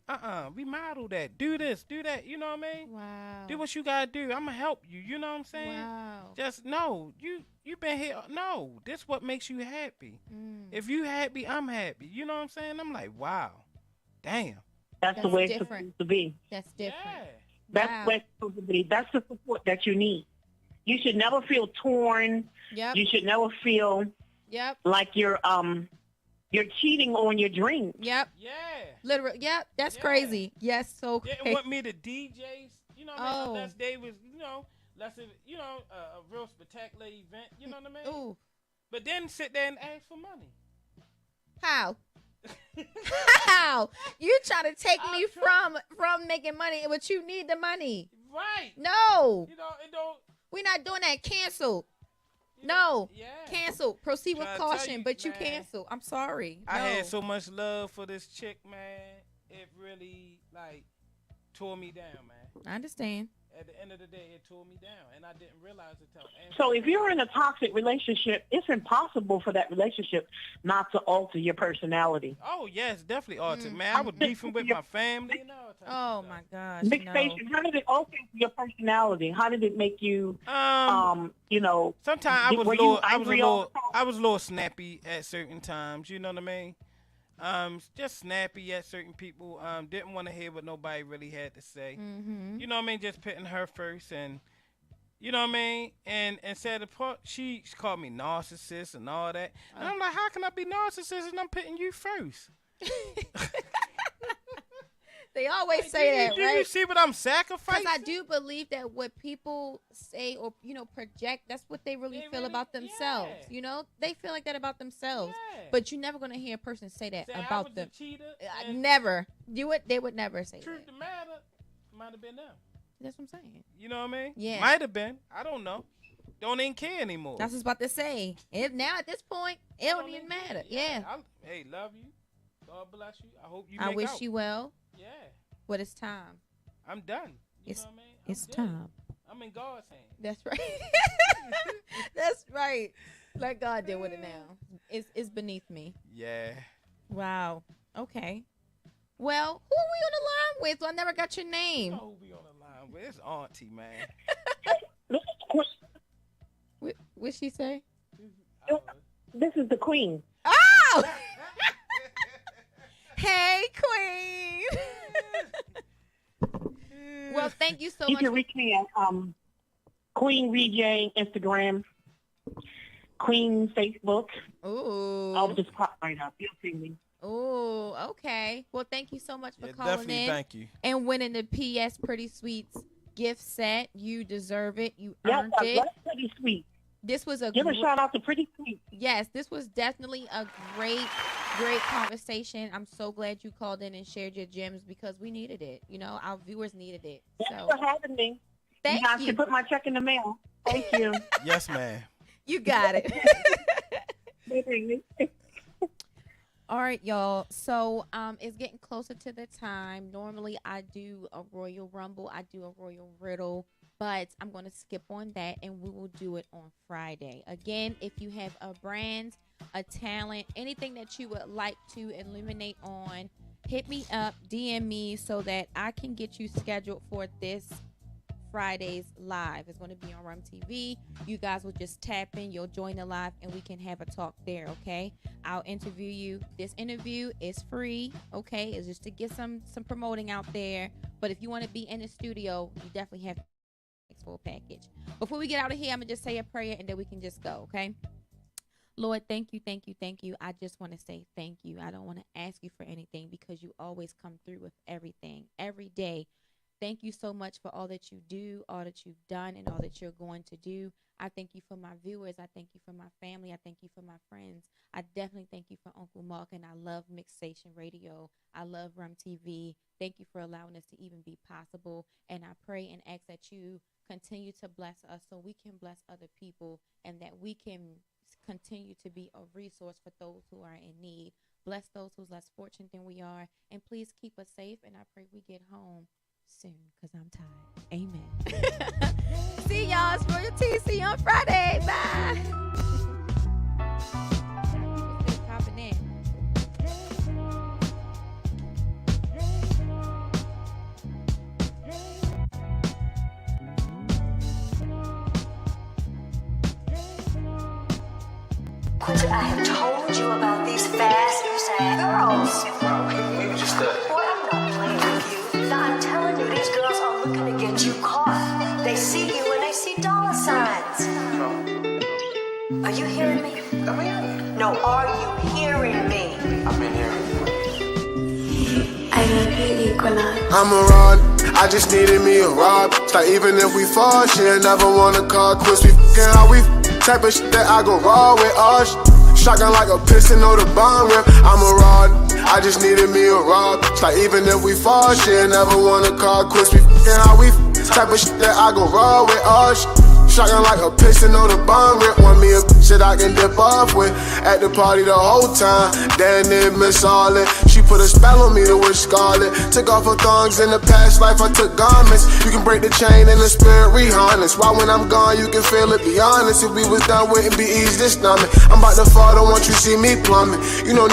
Remodel that. Do this, do that. You know what I mean? Wow. Do what you gotta do. I'm gonna help you. You know what I'm saying? Wow. Just no. You been here. No. This what makes you happy. If you happy, I'm happy. You know what I'm saying? I'm like, wow. Damn. That's the way it's supposed to be. That's different. Yeah. That's the way it's supposed to be. That's the support that you need. You should never feel torn. Yep. You should never feel like you're cheating on your dreams. Yep. Yeah. Literally. Yep. That's crazy. Yes. So They didn't want me to DJs. You know what I mean? Unless they was, unless it, a real spectacular event. You know what I mean? Ooh. But then sit there and ask for money. How? How? You trying to take me from making money, but you need the money. Right. No. It don't. We're not doing that. Cancel. No. Yeah. Cancel. Proceed with caution, but you man, cancel. I'm sorry. I No. had so much love for this chick, man. It really, like, tore me down, man. I understand. at the end of the day, it tore me down, and I didn't realize it till after. So if you're in a toxic relationship, it's impossible for that relationship not to alter your personality. Oh, yes, definitely altered, man. I was beefing with my family and all that. Oh, my gosh, Mixation, how did it alter your personality? How did it make you, you know? Sometimes I was a little snappy at certain times. You know what I mean? Just snappy at certain people. Didn't want to hear what nobody really had to say. Mm-hmm. You know what I mean? Just putting her first, and you know what I mean. And said she called me narcissist and all that. And I'm like, how can I be narcissist and I'm putting you first? They always say that, do right? You see what I'm sacrificing? Because I do believe that what people say or, you know, project, that's what they really feel about themselves. Yeah. You know, they feel like that about themselves. Yeah. But you're never going to hear a person say that about them. Never. They would never say truth that. The matter might have been them. That's what I'm saying. You know what I mean? Yeah. Might have been. I don't know. Don't even care anymore. That's what I was about to say. Now at this point, it don't even matter. Yeah. Hey, love you. God bless you. I hope you I make wish out. you well. Yeah. But it's time. I'm done. You know what I mean? It's time. I'm in God's hands. That's right. That's right. Let God deal with it now. It's beneath me. Yeah. Wow. Okay. Well, who are we on the line with? I never got your name. You know who we on the line with? It's Auntie, man. What'd she say? This is the Queen. Oh! Hey, Queen. Well, thank you so much. You can reach me at Queen Rejay Instagram, Queen Facebook. Ooh. I'll just pop right up. You'll see me. Ooh, okay. Well, thank you so much for calling definitely in. Thank you. And winning the PS Pretty Sweets gift set. You deserve it. You earned it. That's Pretty Sweet. This was a give a shout out to Pretty Sweet. Yes, this was definitely a great conversation. I'm so glad you called in and shared your gems because we needed it. You know, our viewers needed it. Thanks for having me. Thank you. Guys should put my check in the mail. Thank you. Yes, ma'am. You got it. All right, y'all. So it's getting closer to the time. Normally I do a Royal Rumble. I do a Royal Riddle. But I'm going to skip on that, and we will do it on Friday. Again, if you have a brand, a talent, anything that you would like to illuminate on, hit me up, DM me, so that I can get you scheduled for this Friday's live. It's going to be on R.U.M TV. You guys will just tap in, you'll join the live, and we can have a talk there, okay? I'll interview you. This interview is free, okay? It's just to get some promoting out there. But if you want to be in the studio, you definitely have full package. Before we get out of here, I'm gonna just say a prayer and then we can just go, okay? Lord, thank you. I just want to say thank you. I don't want to ask you for anything because you always come through with everything every day. Thank you so much for all that you do, all that you've done, and all that you're going to do. I thank you for my viewers. I thank you for my family. I thank you for my friends. I definitely thank you for Uncle Mark, and I love Mix Station Radio. I love R.U.M TV. Thank you for allowing us to even be possible. And I pray and ask that you continue to bless us so we can bless other people and that we can continue to be a resource for those who are in need. Bless those who's less fortunate than we are. And please keep us safe. And I pray we get home soon because I'm tired. Amen. See y'all. It's Royal T. See you on Friday. Bye. Popping in. I have told you about these fast girls. Boy, I'm not playing with you. Now, I'm telling you, these girls are looking to get you caught. They see you and they see dollar signs. Are you hearing me? I'm hearing you. No, are you hearing me? I've been hearing you. I love you, Equinox. I'm a rod, I just needed me a rob. It's like even if we fall, she ain't never wanna call quits. We f***ing how we type of shit that I go raw with us. Shotgun like a piston or the bomb rip. I'm a rod, I just needed me a rob. It's like even if we fall, she ain't never wanna call quits. We f***ing how we type of shit that I go raw with us. shotgun like a piston on a bomb rip. Want me a shit I can dip off with. At the party the whole time, damn near miss all it. She put a spell on me to wish scarlet. Took off her thongs in the past life, I took garments. You can break the chain and the spirit reharness. Why when I'm gone you can feel it, be honest. If we was done with it, be easy this stomach. I'm about to fall, don't want you see me plumbing. You know